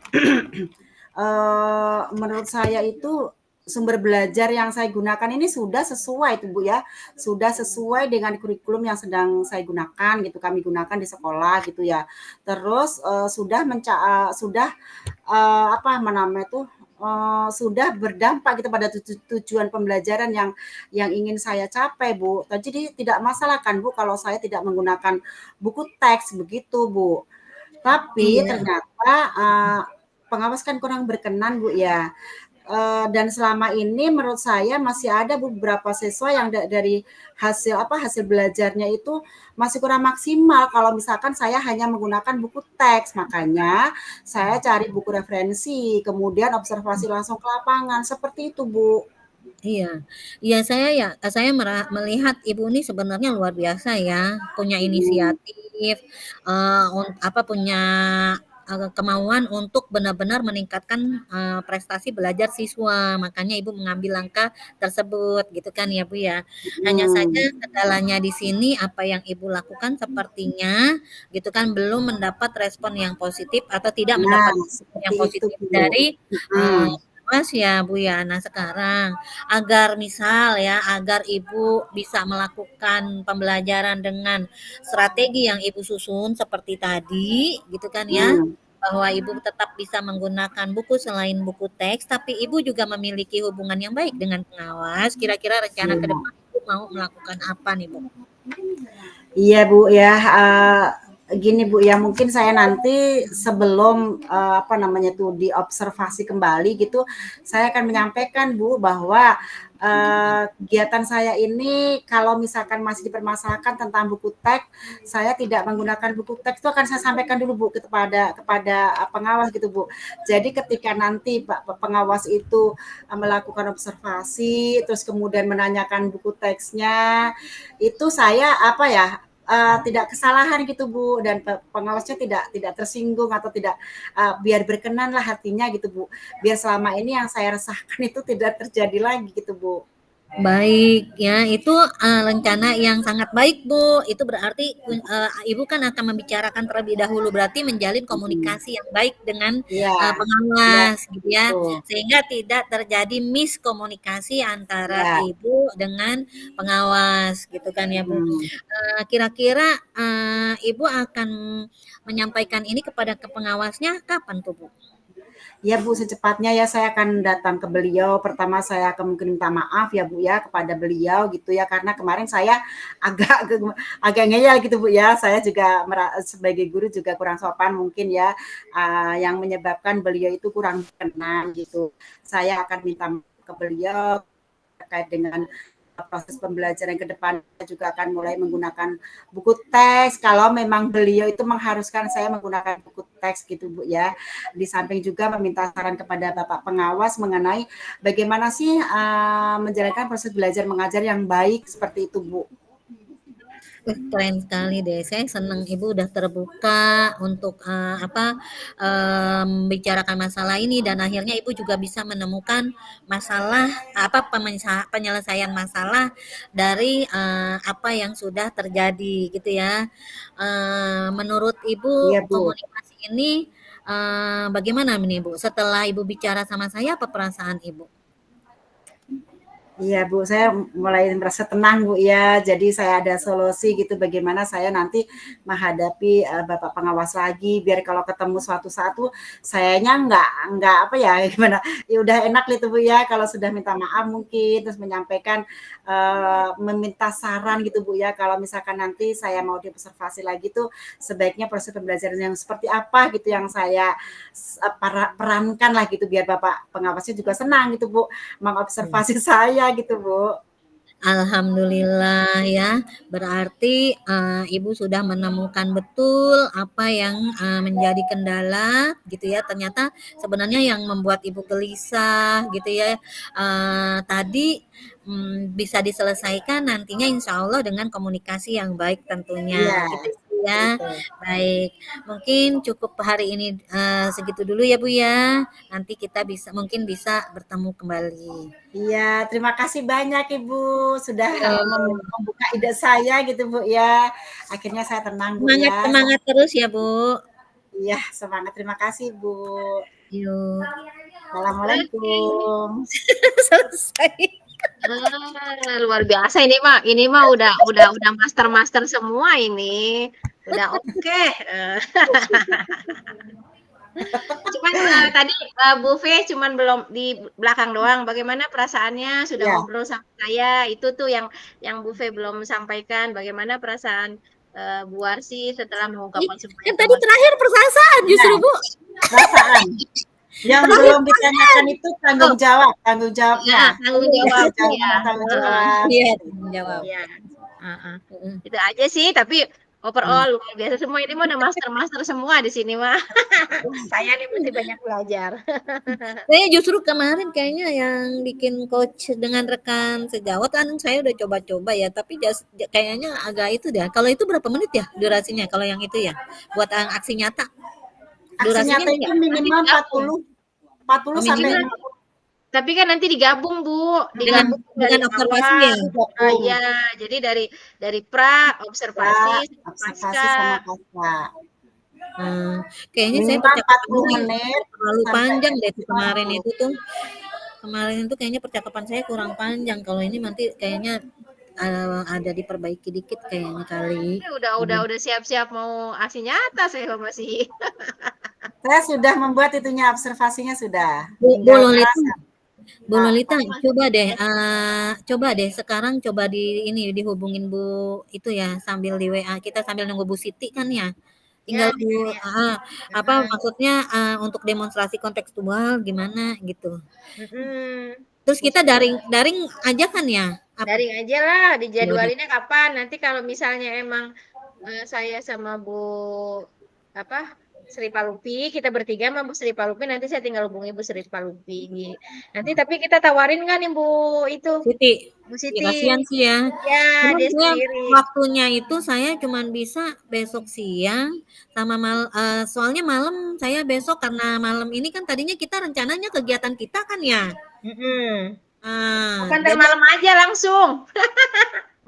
C: menurut saya itu sumber belajar yang saya gunakan ini sudah sesuai tuh Bu ya, sudah sesuai dengan kurikulum yang sedang saya gunakan gitu, kami gunakan di sekolah gitu ya. Terus sudah apa namanya tuh sudah berdampak gitu pada tujuan pembelajaran yang ingin saya capai Bu. Jadi tidak masalah kan Bu kalau saya tidak menggunakan buku teks begitu Bu. Tapi
B: Iya.
C: ternyata pengawas kan kurang berkenan Bu ya. Dan selama ini menurut saya masih ada beberapa siswa yang dari hasil belajarnya itu masih kurang maksimal kalau misalkan saya hanya menggunakan buku teks. Makanya saya cari buku referensi, kemudian observasi langsung ke lapangan. Seperti itu, Bu.
B: Iya, iya saya melihat Ibu ini sebenarnya luar biasa ya, punya
C: Hmm.
B: inisiatif, punya kemauan untuk benar-benar meningkatkan prestasi belajar siswa, makanya Ibu mengambil langkah tersebut, gitu kan ya Bu ya. Hanya saja
C: Hmm.
B: kendalanya di sini apa yang Ibu lakukan sepertinya, gitu kan, belum mendapat respon yang positif atau tidak
C: Nah,
B: mendapat respon
C: seperti
B: yang
C: itu,
B: positif
C: Bu.
B: dari
C: Hmm.
B: Mas ya Bu ya. Nah sekarang agar Ibu bisa melakukan pembelajaran dengan strategi yang Ibu susun seperti tadi gitu kan ya,
C: Hmm.
B: bahwa Ibu tetap bisa menggunakan buku selain buku teks, tapi Ibu juga memiliki hubungan yang baik dengan pengawas. Kira-kira rencana ke
C: Iya.
B: depan Ibu mau melakukan apa nih Bu?
C: Iya Bu ya, gini Bu ya, mungkin saya nanti sebelum apa namanya tuh diobservasi kembali gitu, saya akan menyampaikan Bu bahwa kegiatan saya ini kalau misalkan masih dipermasalahkan tentang buku teks, saya tidak menggunakan buku teks itu akan saya sampaikan dulu Bu kepada pengawas gitu Bu. Jadi ketika nanti Pak pengawas itu melakukan observasi, terus kemudian menanyakan buku teksnya, itu saya apa ya tidak kesalahan gitu Bu dan pengawasnya tidak tersinggung atau tidak biar berkenan lah hatinya gitu Bu. Biar selama ini yang saya resahkan itu tidak terjadi lagi gitu Bu.
B: Baik, ya itu, rencana yang sangat baik, Bu. Itu berarti, Ibu kan akan membicarakan terlebih dahulu, berarti menjalin
C: Mhm.
B: komunikasi yang baik dengan,
C: Iya, iya
B: pengawas gitu ya,
C: betul.
B: sehingga tidak terjadi miskomunikasi antara
C: Iya.
B: Ibu dengan pengawas gitu kan ya, Bu.
C: Mhm.
B: Kira-kira, Ibu akan menyampaikan ini ke pengawasnya kapan tuh, Bu?
C: Ya Bu, secepatnya ya saya akan datang ke beliau. Pertama saya akan mungkin minta maaf ya Bu ya kepada beliau gitu ya karena kemarin saya agak agak ngeyel gitu Bu ya. Saya juga sebagai guru juga kurang sopan mungkin ya yang menyebabkan beliau itu kurang kenal gitu. Saya akan minta maaf ke beliau terkait dengan proses pembelajaran ke depan juga akan mulai menggunakan buku teks kalau memang beliau itu mengharuskan saya menggunakan buku teks gitu Bu ya. Di samping juga meminta saran kepada Bapak pengawas mengenai bagaimana sih menjalankan proses belajar mengajar yang baik seperti itu Bu.
B: Keren sekali deh. Saya senang Ibu udah terbuka untuk membicarakan masalah ini dan akhirnya Ibu juga bisa menemukan masalah penyelesaian masalah dari apa yang sudah terjadi gitu ya. Menurut
C: Iya
B: Ibu
C: Bu.
B: komunikasi ini bagaimana nih Bu? Setelah Ibu bicara sama saya apa perasaan Ibu?
C: Iya Bu, saya mulai merasa tenang Bu ya. Jadi saya ada solusi gitu bagaimana saya nanti menghadapi Bapak pengawas lagi biar kalau ketemu suatu saat tuh sayanya nggak apa ya gimana ya udah enak gitu Bu ya kalau sudah minta maaf mungkin terus menyampaikan meminta saran gitu Bu ya kalau misalkan nanti saya mau diobservasi lagi tuh sebaiknya proses pembelajaran yang seperti apa gitu yang saya perankan lah gitu biar Bapak pengawasnya juga senang gitu Bu mengobservasi saya gitu, Bu.
B: Alhamdulillah ya, berarti, Ibu sudah menemukan betul apa yang, menjadi kendala gitu ya, ternyata sebenarnya yang membuat Ibu gelisah gitu ya, tadi, bisa diselesaikan nantinya insya Allah dengan komunikasi yang baik
C: Iya,
B: tentunya, gitu sih
C: seperti
B: ya.
C: itu.
B: Baik, mungkin cukup hari ini, segitu dulu ya Bu ya, nanti kita mungkin bisa bertemu kembali.
C: Iya, terima kasih banyak Ibu sudah
B: Yo.
C: membuka ide saya gitu, Bu, ya. Akhirnya saya tenang, Bu, ya.
B: Semangat semangat terus ya, Bu.
C: Iya, semangat. Terima kasih, Bu.
B: Yuk.
C: Assalamualaikum.
B: Selesai.
A: Luar biasa ini mah udah master semua ini. Udah oke. Cuman tadi Bu V cuman belum di belakang doang. Bagaimana perasaannya sudah
C: Ya,
A: ngobrol sama saya? Itu tuh yang Bu V belum sampaikan. Bagaimana perasaan Bu Warsi setelah mengungkapkan semua
B: Kan tadi terakhir perasaan justru
C: nah,
B: Bu.
C: perasaan. Yang belum ditanyakan itu tanggung jawab, tanggung
A: Ya,
C: jawabnya.
A: tanggung jawab.
C: Jawabnya, tanggung jawab.
B: Iya, jawab.
A: Iya. Itu aja sih, tapi overall luar biasa semua ini mah udah master semua di sini mah. Saya nih masih banyak belajar.
B: Saya justru kemarin kayaknya yang bikin coach dengan rekan sejawat kan saya udah coba-coba ya, tapi kayaknya agak itu deh. Kalau itu berapa menit ya durasinya? Kalau yang itu ya, buat aksi nyata.
C: Aksi
B: Durasinya
C: nyata itu minimal 40 sampai
A: Minimal.
C: 50.
A: Tapi kan nanti digabung, Bu.
B: dengan
A: Digabung dari
B: observasi
A: awal.
B: ya.
A: Iya, jadi dari pra, observasi,
C: Observasi
A: pasca.
C: sama pasca.
B: Kayaknya saya
C: Minimal 40
B: percakapan
C: menit
B: terlalu
C: sampai
B: panjang deh
C: 50.
B: kemarin itu tuh. Kemarin itu kayaknya percakapan saya kurang panjang. Kalau ini nanti kayaknya ada diperbaiki dikit kayaknya kali.
A: Udah siap-siap mau aksi nyata saya masih.
C: Saya sudah membuat itunya, observasinya sudah.
B: Bu
C: Tinggal
B: Lolita,
C: merasa.
B: Bu Lolita, coba deh sekarang coba ini dihubungin Bu itu ya sambil di WA kita sambil nunggu Bu Siti kan ya. Tinggal Bu apa maksudnya untuk demonstrasi kontekstual gimana gitu. Terus kita daring aja kan ya?
A: Daring aja lah, dijadwalinnya kapan. Nanti kalau misalnya emang saya sama Bu Sri Palupi, kita bertiga sama Bu Sri Palupi, nanti saya tinggal hubungi Bu Sri Palupi. Nanti tapi kita tawarin kan nih Bu
B: Siti.
A: Bu
B: Ya,
A: Siti.
B: kasihan sih ya.
A: Ya, dia sendiri.
B: Waktunya itu saya cuman bisa besok siang sama soalnya malam saya besok karena malam ini kan tadinya kita rencananya kegiatan kita kan ya.
A: Ntar malam aja langsung.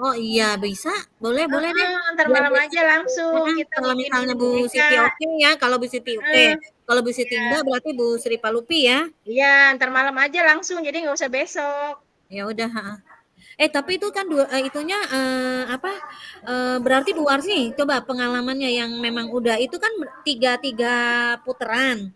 B: Oh iya bisa, boleh deh.
A: Ntar malam aja langsung. Kita
B: kalau misalnya Bu Siti oke ya, kalau Bu Siti oke. Kalau Bu Siti enggak berarti Bu Sri Palupi ya.
A: Iya, ntar malam aja langsung, jadi nggak usah besok.
B: Ya udah. Tapi itu kan itunya berarti Bu Warsi coba pengalamannya yang memang udah itu kan tiga putaran.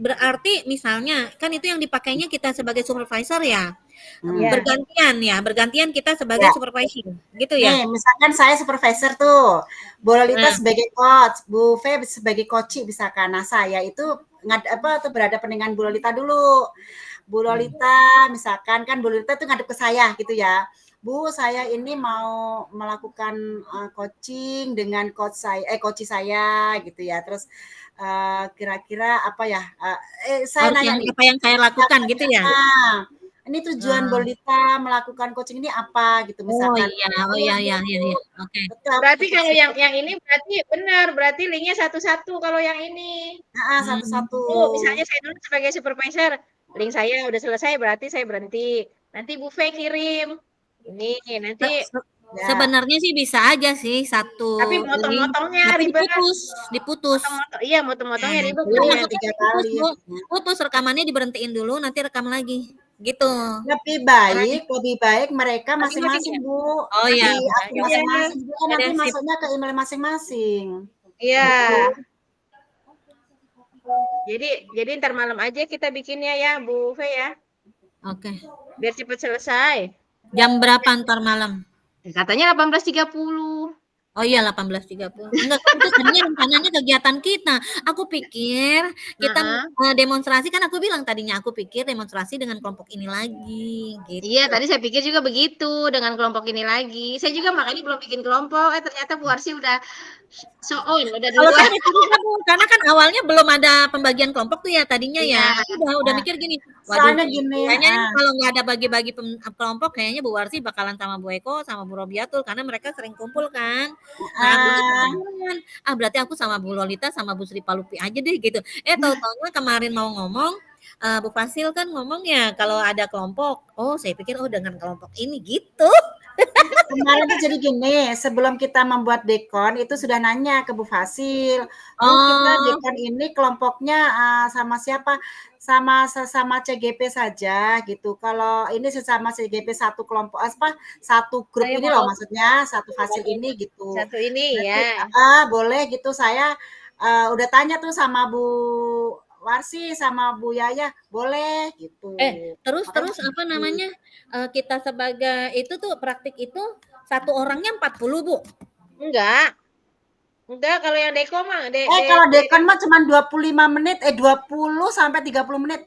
B: Berarti misalnya kan itu yang dipakainya kita sebagai supervisor ya. Bergantian kita sebagai supervisor gitu ya.
C: Nih, misalkan saya supervisor tuh, Bu Lolita sebagai coach, Bu V sebagai coach misalkan. Nah, saya itu berhadapan dengan Bu Lolita dulu. Bu Lolita misalkan kan Bu Lolita tuh ngadep ke saya gitu ya. Bu, saya ini mau melakukan coaching dengan coach saya gitu ya. Terus kira-kira apa ya? Saya nanya nih.
B: Apa yang saya lakukan gitu ya?
C: Ini tujuan Bu Lolita melakukan coaching ini apa gitu misalkan.
B: Oh iya. Oke.
A: Berarti kalau yang ini berarti benar, berarti linknya satu-satu kalau yang ini.
C: Satu-satu.
A: Misalnya saya dulu sebagai supervisor, link saya udah selesai berarti saya berhenti. Nanti Bu V kirim. Ini nanti
B: sebenarnya sih bisa aja sih satu.
A: Tapi motong-motongnya ribet.
B: Diputus.
A: Iya, motong-motongnya ribet.
B: Putus rekamannya diberhentiin dulu, nanti rekam lagi. Gitu.
C: Lebih baik mereka masing-masing Bu.
B: Oh iya.
C: Masing-masing juga nanti masuknya ke email masing-masing.
A: Iya. Jadi ntar malam aja kita bikinnya ya Bu V ya.
B: Oke.
A: Biar cepat selesai.
B: Jam berapa ntar malam?
A: Katanya 18.30.
B: Oh iya 18.30. Enggak, itu tadinya rencananya kegiatan kita. Aku pikir kita demonstrasi kan aku bilang tadinya aku pikir demonstrasi dengan kelompok ini lagi gitu.
A: Iya, tadi saya pikir juga begitu dengan kelompok ini lagi. Saya juga makanya belum bikin kelompok. Ternyata Bu Warsi udah udah duluan.
B: Karena kan awalnya belum ada pembagian kelompok tuh ya tadinya ya. Udah mikir gini.
C: Soalnya gini.
B: Kayaknya kalau nggak ada bagi-bagi kelompok kayaknya Bu Warsi bakalan sama Bu Eko sama Bu Robiatul karena mereka sering kumpul kan. Berarti aku sama Bu Lolita sama Bu Sri Palupi aja deh gitu. Tahu-tahunya kemarin mau ngomong Bu Fasil kan ngomong ya kalau ada kelompok. Oh, saya pikir dengan kelompok ini gitu.
C: Kemarin tuh jadi gini, sebelum kita membuat dekon itu sudah nanya ke Bu Fasil, Bu kita
B: Oh,
C: dekon ini kelompoknya sama siapa? Sama sesama CGP saja gitu. Kalau ini sesama CGP satu kelompok apa satu grup
A: Saya
C: ini loh
A: mau
C: maksudnya satu Fasil ini gitu.
A: satu ini
C: Nanti
A: ya.
C: boleh gitu saya udah tanya tuh sama Bu Warsi sama Bu Yaya, boleh gitu.
B: terus
C: Makanya
B: terus apa namanya, kita sebagai itu tuh praktik itu, satu orangnya 40, Bu?
A: Enggak. Enggak, kalau yang deko mah de de
C: Kalau
A: de
C: dekon mah cuma 25 menit, 20 sampai 30 menit.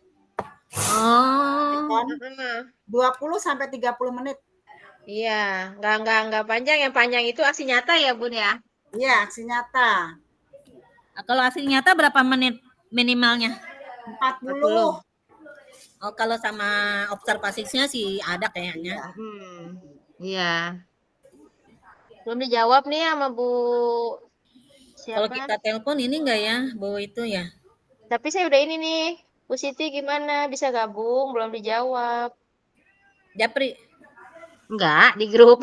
B: Oh,
C: Dekon
A: heeh.
C: 20 sampai 30 menit.
A: Iya, enggak panjang, yang panjang itu aksi nyata ya, Bun ya.
C: Iya, aksi nyata.
B: kalau asli nyata berapa menit minimalnya?
C: 40.
A: 40.
B: Oh, kalau sama observasinya sih ada kayaknya.
C: Iya.
A: Iya. Belum dijawab nih sama Bu
B: Kalau
A: siapa?
B: kita telepon ini enggak ya, Bu itu ya?
A: Tapi saya udah ini nih. Bu Siti gimana? Bisa gabung? Belum dijawab.
B: Japri.
A: Enggak, di grup.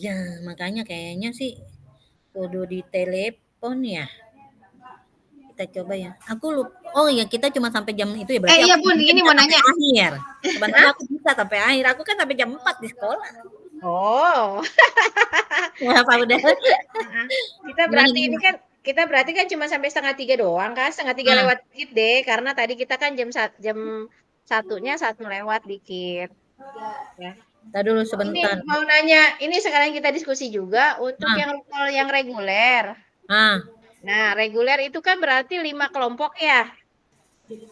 B: Ya, makanya kayaknya sih kudu di telepon ya. Kita coba ya. Aku lupa. Oh ya, kita cuma sampai jam itu ya. Berarti
A: Iya
B: aku
A: Bun,
B: bisa
A: ini mau
B: sampai
A: nanya.
B: akhir. Sebenarnya aku bisa sampai akhir. Aku kan sampai jam 4 di sekolah.
A: Oh.
B: Apa udah?
A: Heeh. Kita
B: Gimana
A: berarti ini
B: gimana?
A: kan kita berarti kan cuma sampai setengah tiga doang kan, setengah tiga
B: Nah,
A: lewat dikit deh, karena tadi kita kan jam satunya satu lewat dikit. Ya.
B: tar dulu
A: Ini
B: sebentar.
A: mau nanya, ini sekarang kita diskusi juga untuk
B: Nah,
A: yang rukol yang reguler.
B: nah.
A: Nah, reguler itu kan berarti 5 kelompok ya.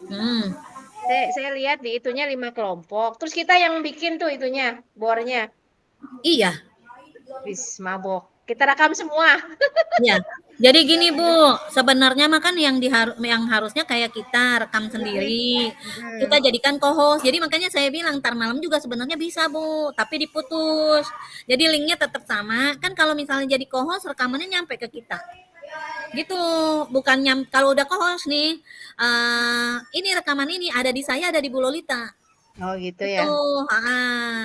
B: Hmm.
A: Saya lihat di itunya 5 kelompok. Terus kita yang bikin tuh itunya, bornya.
B: Iya,
A: Wis, mabok. Kita rekam semua.
B: iya. Jadi gini Bu, sebenarnya mah kan yang harusnya kayak kita rekam sendiri, kita
A: Mm-mm.
B: jadikan co-host. Jadi makanya saya bilang ntar malam juga sebenarnya bisa Bu, tapi diputus. Jadi linknya tetap sama. Kan kalau misalnya jadi co-host rekamannya nyampe ke kita. Gitu, bukan kalau udah co-host nih, ini rekaman ini ada di saya, ada di Bu Lolita.
A: Oh gitu
B: Gitu,
A: ya.
B: heeh.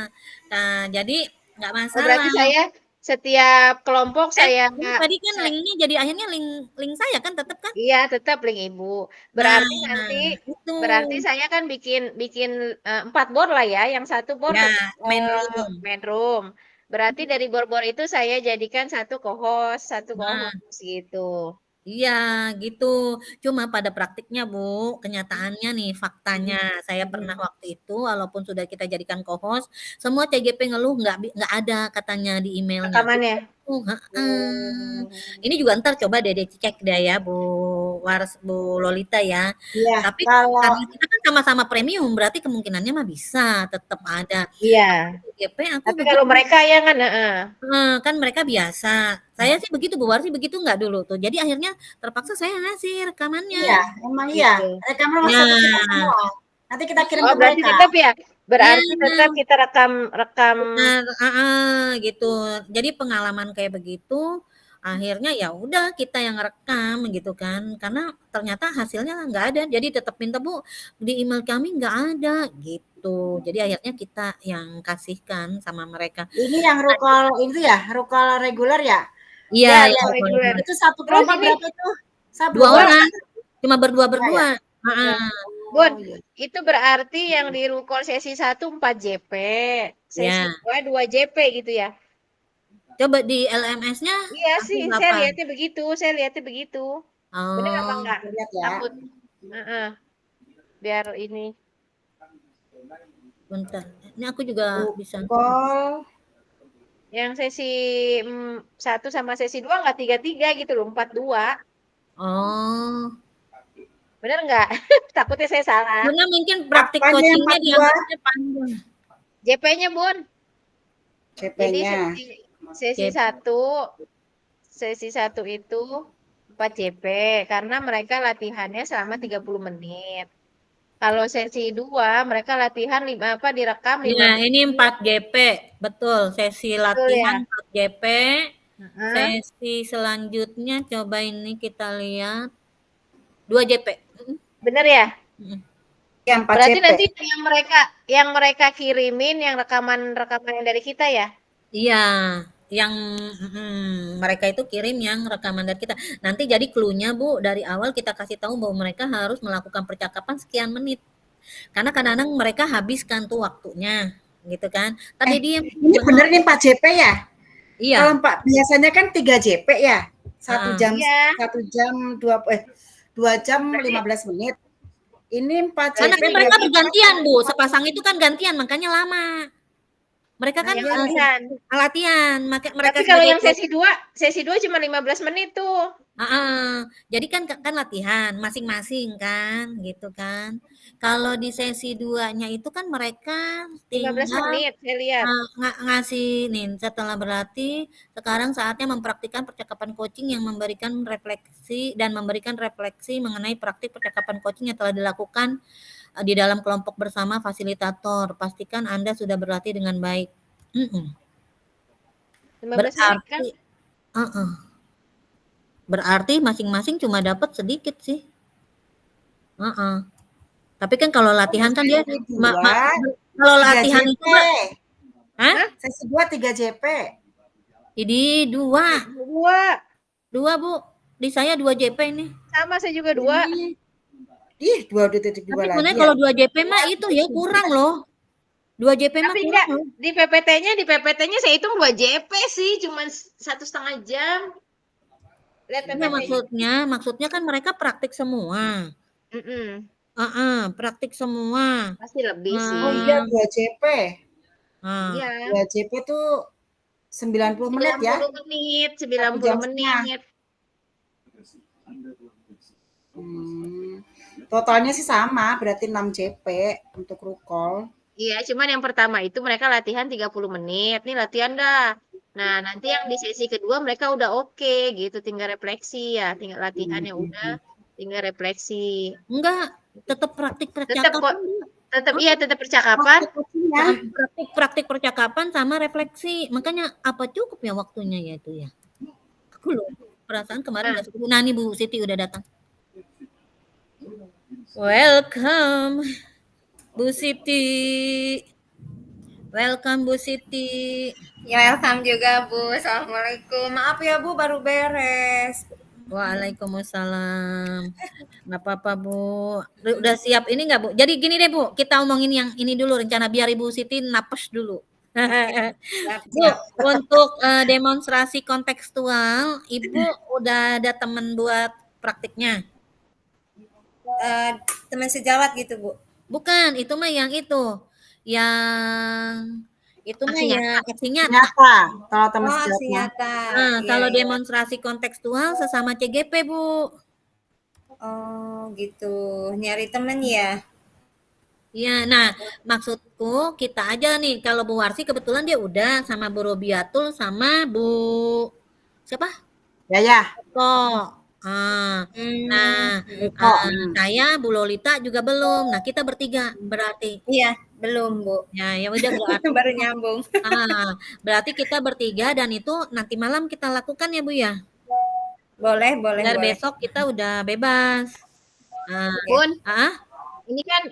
B: Nah, jadi nggak
A: Oh berarti
B: masalah.
A: saya setiap kelompok saya
B: Ini tadi kan
A: sa-
B: linknya jadi akhirnya link link saya kan tetap kan?
A: iya tetap link ibu.
B: Nah,
A: Berarti nanti
B: itu.
A: berarti saya kan bikin bikin 4 bor lah ya. Yang satu bor
B: Ya, main room.
A: main room. Berarti dari bor-bor itu saya jadikan satu
B: Nah,
A: co-host gitu.
B: iya gitu. Cuma pada praktiknya Bu, kenyataannya nih faktanya, saya pernah
A: Mm-mm.
B: waktu itu walaupun sudah kita jadikan co-host, semua CGP ngeluh nggak ada katanya di emailnya.
A: Rekamannya.
B: Heeh.
A: Oh.
B: Ini juga ntar coba deh dicek deh ya Bu Lolita ya.
C: Iya,
B: Tapi
C: kalau
B: karena kita kan sama-sama premium berarti kemungkinannya mah bisa tetap ada.
A: Iya.
B: CGP aku
A: Tapi kalau
B: begitu,
A: mereka ya kan,
B: kan mereka biasa. Saya sih begitu Bu Warsi begitu nggak dulu tuh. Jadi akhirnya terpaksa saya ngasih rekamannya.
C: iya, emang iya.
A: gitu.
C: Rekaman masuk ke kita
B: Nah,
C: semua. Nanti kita kirim
A: Oh,
C: ke
A: berarti
C: mereka.
A: tetap ya?
B: iya
A: Berarti tetap kita rekam rekam.
B: benar, gitu. Jadi pengalaman kayak begitu, akhirnya ya udah kita yang rekam gitu kan, karena ternyata hasilnya nggak ada. Jadi tetap minta, "Bu, di email kami nggak ada," gitu. Jadi akhirnya kita yang kasihkan sama mereka.
C: Ini yang rukol itu ya, rukol reguler ya?
B: Iya,
A: Ya,
B: yang
A: rekam reguler.
C: Itu satu
A: Terus
C: kelompok
A: ini,
C: berapa itu?
B: 2
A: Bun,
C: Dua
B: orang, cuma
C: ya ya?
B: berdua-berdua.
A: ya,
B: Heeh,
A: Bun,
C: Oh iya.
A: itu berarti yang di rukol sesi satu 4 JP, sesi
B: iya.
A: 2 2 JP gitu ya?
B: Coba di LMS-nya
A: Iya
B: aku
A: sih, saya
B: berapa?
A: lihatnya begitu, saya lihatnya begitu. Bener apa
B: Oh,
A: enggak?
C: Lihat ya.
A: Takut, heeh, biar ini.
B: bentar. Ini aku juga bisa.
C: Rukol
A: Yang sesi 1 sama sesi 2 enggak 3-3 gitu loh, 4-2.
B: Oh.
A: Bener nggak? Takutnya saya salah.
B: Karena mungkin praktik
C: apanya yang
B: coaching-nya
C: 42?
B: dianggapnya panjang.
A: JP-nya, Bun. Jadi
C: CP-nya.
A: sesi
B: Jep.
A: satu itu 4 JP karena mereka latihannya selama 30 menit. Kalau sesi 2 mereka latihan direkam
B: Ya,
A: 15
B: ini
A: menit.
B: 4 JP, betul. Sesi
A: Betul
B: latihan
A: ya?
B: 4 JP.
A: Heeh.
B: Sesi selanjutnya coba ini kita lihat 2 JP.
A: Bener ya?
B: Mm.
C: Yang 4
A: Berarti
C: CP.
A: nanti yang mereka kirimin yang rekaman-rekaman yang dari kita ya?
B: Iya, yang mereka itu kirim yang rekaman dari kita. Nanti jadi clue-nya Bu, dari awal kita kasih tahu bahwa mereka harus melakukan percakapan sekian menit. Karena kadang-kadang mereka habiskan tuh waktunya, gitu kan. Tadi dia
C: Ini bener nih 4 JP ya? Kalau
B: iya,
C: biasanya kan 3 JP ya? 1 jam
A: Iya.
C: 2 jam 15 menit. Ini 4
B: karena
C: JP
B: kan mereka
C: berarti
B: bergantian Bu, sepasang itu kan gantian, makanya lama. Mereka
A: Nah,
B: kan
A: yang latihan.
B: latihan, mereka
A: Tapi kalau
B: sebagai
A: yang sesi 2 cuma 15 menit tuh.
B: Jadi kan latihan masing-masing kan, gitu kan. Kalau di sesi 2-nya itu kan mereka
A: 15
B: tinggal
A: menit saya lihat.
B: ngasih nih, setelah berlatih, sekarang saatnya mempraktikkan percakapan coaching yang memberikan refleksi mengenai praktik percakapan coaching yang telah dilakukan di dalam kelompok bersama fasilitator. Pastikan Anda sudah berlatih dengan baik.
A: 15 menit kan?
B: Berarti, berarti masing-masing cuma dapat sedikit sih. Tapi kan kalau latihan kan dia
C: sesi 2
B: kalau
C: 3
B: latihan
C: JP.
B: itu Mbak, hah?
C: Sesi 2 3 JP.
B: Jadi 2,
A: 2.
B: Bu. Di saya 2 JP ini.
A: Sama saya juga 2.
C: Ih, 2.2
B: Tapi
C: lagi
B: sebenarnya
C: ya.
B: kalau 2 JP mah itu ya kurang loh. 2 JP mah
A: Tapi
B: kurang
A: enggak,
B: loh.
A: di PPT-nya saya hitung 2 JP sih, cuma 1,5 jam. Lihat
B: Iya
A: PPT-nya.
B: maksudnya kan mereka praktik semua. Praktik semua.
A: Pasti lebih sih.
C: Oh iya, 2 JP.
A: Iya.
C: 2 JP tuh 90 menit ya.
A: 90 menit,
C: 1 jam
A: 90
C: setengah.
A: menit.
C: Totalnya sih sama, berarti 6 JP untuk rukol.
A: Iya, cuman yang pertama itu mereka latihan 30 menit. Nih latihan dah. Nah, nanti yang di sesi kedua mereka udah oke gitu, tinggal refleksi ya, tinggal latihannya udah, tinggal refleksi.
B: Enggak, tetap praktik
A: Tetap kok,
B: percakapan.
A: tetap percakapan.
B: Praktik percakapan sama refleksi. Makanya apa cukup ya waktunya ya itu ya. Aku loh, perasaan kemarin nggak cukup. Nah nih Bu Siti udah datang. Welcome, Bu Siti. Welcome Bu Siti.
D: Ya, welcome juga Bu. Assalamualaikum. Maaf ya Bu, baru beres.
B: Waalaikumsalam. Nggak apa-apa Bu. Udah siap ini nggak Bu? Jadi gini deh Bu, kita omongin yang ini dulu rencana biar Ibu Siti napes dulu. Bu, untuk demonstrasi kontekstual, Ibu udah ada temen buat praktiknya?
D: Teman sejawat gitu Bu.
B: Bukan, itu mah yang itu. Yang itu mah ya aksi nyata.
C: Nyata, kalau teman
D: Oh,
C: sejawat
D: aksi
C: mah.
D: nyata.
B: Nah,
D: Iya,
B: kalau
D: iya.
B: demonstrasi kontekstual sesama CGP, Bu.
D: Oh, gitu. Nyari temen ya.
B: Iya, nah maksudku kita aja nih, kalau Bu Warsi kebetulan dia udah sama Bu Robiatul sama Bu siapa?
C: Ya.
B: Kok. Nah, saya Bu Lolita juga belum. Nah, kita bertiga berarti.
D: Iya, belum Bu.
B: Ya udah berarti.
D: Baru nyambung.
B: Berarti kita bertiga dan itu nanti malam kita lakukan ya Bu ya.
D: Boleh.
B: Biar besok kita udah bebas.
A: Bun, ini kan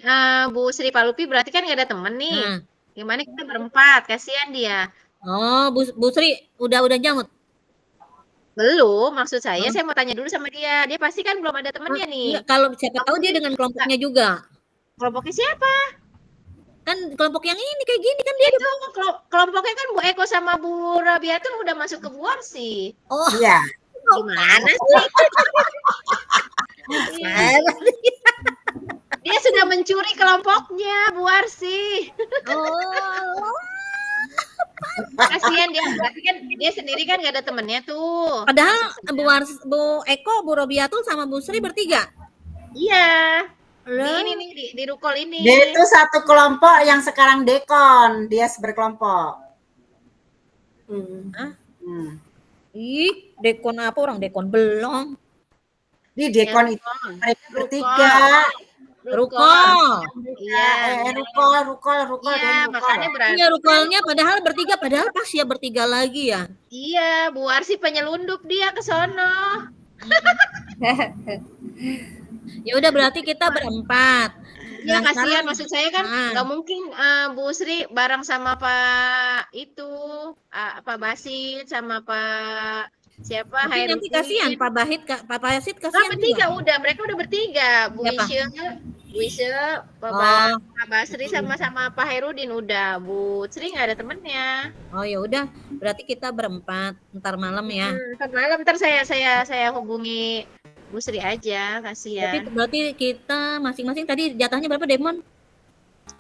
A: Bu Sri Palupi berarti kan nggak ada temen nih. Gimana kita berempat? Kasihan dia.
B: Oh, Bu Sri udah jamut.
A: Belum, maksud saya mau tanya dulu sama dia. Dia pasti kan belum ada temennya nih.
B: Enggak, kalau siapa tahu dia dengan kelompoknya juga.
A: Kelompoknya siapa?
B: Kan kelompok yang ini kayak gini kan dia.
A: Itu kelompoknya kan Bu Eko sama Bu Rabiatul udah masuk ke Bu Warsi.
B: Oh.
C: Iya.
A: Gimana sih? Dia sudah mencuri kelompoknya Bu Warsi.
B: Oh.
A: Kasihan dia, berarti kan dia sendiri kan nggak ada temennya tuh.
B: Padahal Bu Eko, Bu Robiatul sama Bu Sri bertiga.
A: Iya. Di ini nih di Rukol ini.
C: Dia itu satu kelompok yang sekarang dekon, dia berkelompok.
B: Ih, dekon apa orang dekon belum?
C: Di dekon itu mereka bertiga.
B: Rukol.
A: Iya.
C: Rukol.
A: Iya, makanya berarti.
B: Iya, rukolnya padahal bertiga, padahal pas ya bertiga lagi ya.
A: Iya, Bu Warsi penyelundup dia ke sono.
B: Ya udah berarti kita berempat.
A: Iya,
B: Nah,
A: kasihan.
B: sekarang
A: Maksud saya kan
B: nah,
A: nggak mungkin Bu Sri bareng sama Pak itu, Pak Basit sama Pak siapa
B: tapi nanti kasihan
A: Hairudin.
B: Pak Basit
A: Nah,
B: kasihan juga.
A: bertiga udah, mereka udah bertiga.
B: Siapa?
A: Bu Isya,
B: Oh,
A: Pak Basri sama Pak Hairudin udah. Bu Sri nggak ada temennya.
B: oh ya udah, berarti kita berempat ntar malam ya.
A: Ntar malam ntar saya hubungi Bu Sri aja,
B: Berarti
A: kasihan.
B: berarti kita masing-masing tadi jatahnya berapa, Demon?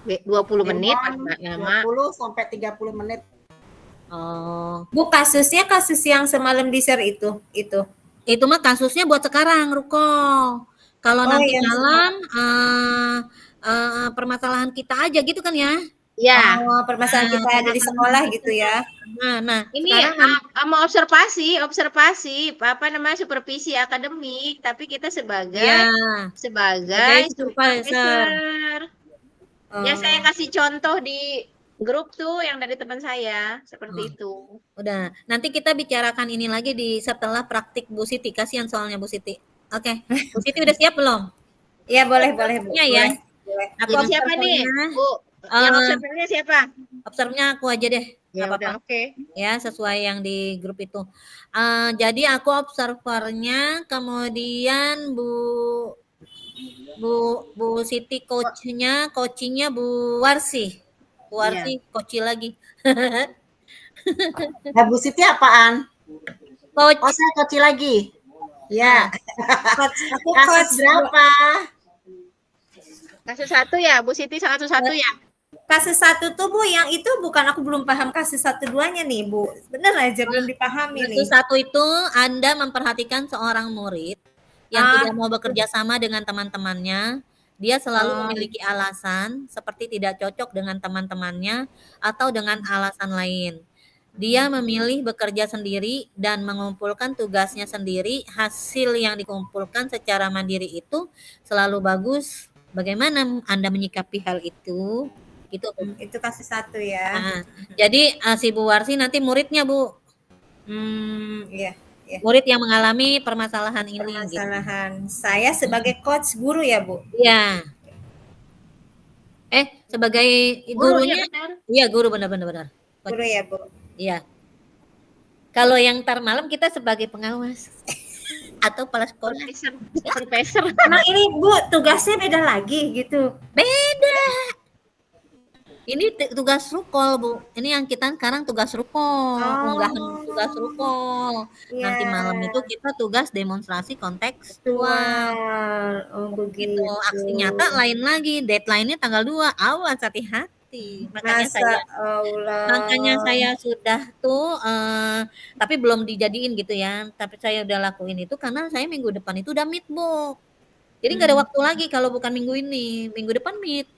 A: 20 menit
C: Demon
A: paling lama.
C: 20 sampai 30 menit.
B: Oh,
D: Bu, kasusnya kasus yang semalam di share itu.
B: itu mah kasusnya buat sekarang, Ruko. Kalau
D: Oh,
B: nanti
D: yang
B: malam permasalahan kita aja gitu kan ya?
A: Ya,
D: Oh, permasalahan kita ada di sekolah gitu ya.
B: Nah,
A: ini
B: sekarang
A: sama observasi apa namanya supervisi akademik, tapi kita sebagai
B: ya sebagai
A: sebagai
B: supervisor.
A: supervisor. Ya
D: Oh.
A: saya kasih contoh di grup tuh yang dari teman saya seperti itu.
B: Udah, nanti kita bicarakan ini lagi di setelah praktik Bu Siti. Kasihan soalnya Bu Siti. Oke, Bu Siti udah siap belum?
D: Iya, boleh Bu.
B: Ya, ya.
D: Boleh.
B: Aku
A: Jadi siapa nih,
B: observernya,
A: Bu? Yang observernya siapa?
B: observernya aku aja deh.
A: Ya
B: Nggak
A: udah,
B: apa-apa.
A: oke.
B: Ya, sesuai yang di grup itu. Jadi aku observernya, kemudian Bu Siti coachnya Bu Warsi. Bu Warsi coach lagi.
C: Nah, Bu Siti apaan?
B: Coach.
C: Oh, saya coach lagi.
D: Ya. Aku
C: Kasus
D: coach
C: berapa?
A: Kasus 1 ya, Bu Siti kasus 1 ya?
D: kasus 1 tuh Bu, yang itu bukan, aku belum paham kasus 1-2-nya nih Bu. Bener aja belum dipahami nih.
B: Kasus 1 itu Anda memperhatikan seorang murid yang tidak mau bekerja sama dengan teman-temannya. Dia selalu memiliki alasan seperti tidak cocok dengan teman-temannya atau dengan alasan lain. Dia memilih bekerja sendiri dan mengumpulkan tugasnya sendiri. Hasil yang dikumpulkan secara mandiri itu selalu bagus. Bagaimana Anda menyikapi hal itu? Itu.
D: Itu kasus 1 ya.
B: Nah, jadi si Bu Warsi nanti muridnya, Bu.
D: Iya.
B: Murid yang mengalami permasalahan ini. Gitu.
D: Permasalahan. Saya sebagai coach guru ya Bu.
B: Iya. Sebagai gurunya, iya guru benar-benar.
D: Guru ya Bu.
B: Iya. Kalau yang ntar malam kita sebagai pengawas atau kepala sekolah.
A: Profesor.
D: Emang ini Bu tugasnya beda lagi gitu?
B: Beda. Ini tugas rukol, Bu. Ini yang kita sekarang tugas rukol, unggahan tugas rukol. Nanti malam itu kita tugas demonstrasi kontekstual.
D: Oh begitu.
B: Gitu. Aksi nyata lain lagi. Deadline-nya tanggal 2. Awas hati-hati. Makanya saya sudah tuh tapi belum dijadiin gitu ya. Tapi saya udah lakuin itu karena saya minggu depan itu udah meet, Bu. Jadi nggak ada waktu lagi kalau bukan minggu ini. Minggu depan meet.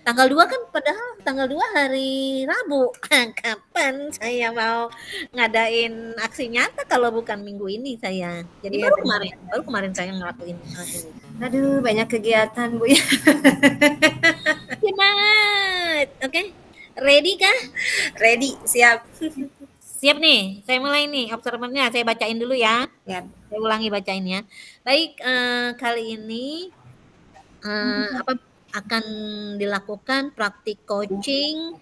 B: Tanggal 2 kan padahal tanggal 2 hari Rabu. Kapan saya mau ngadain aksi nyata kalau bukan minggu ini saya. Jadi baru kemarin saya ngelakuin ini.
D: Aduh, banyak kegiatan Bu ya.
B: Semangat. Oke. Ready kah?
D: Ready, siap.
B: Siap nih. Saya mulai nih observernya. Saya bacain dulu ya.
D: Ya.
B: Saya ulangi bacainnya. Baik, kali ini akan dilakukan praktik coaching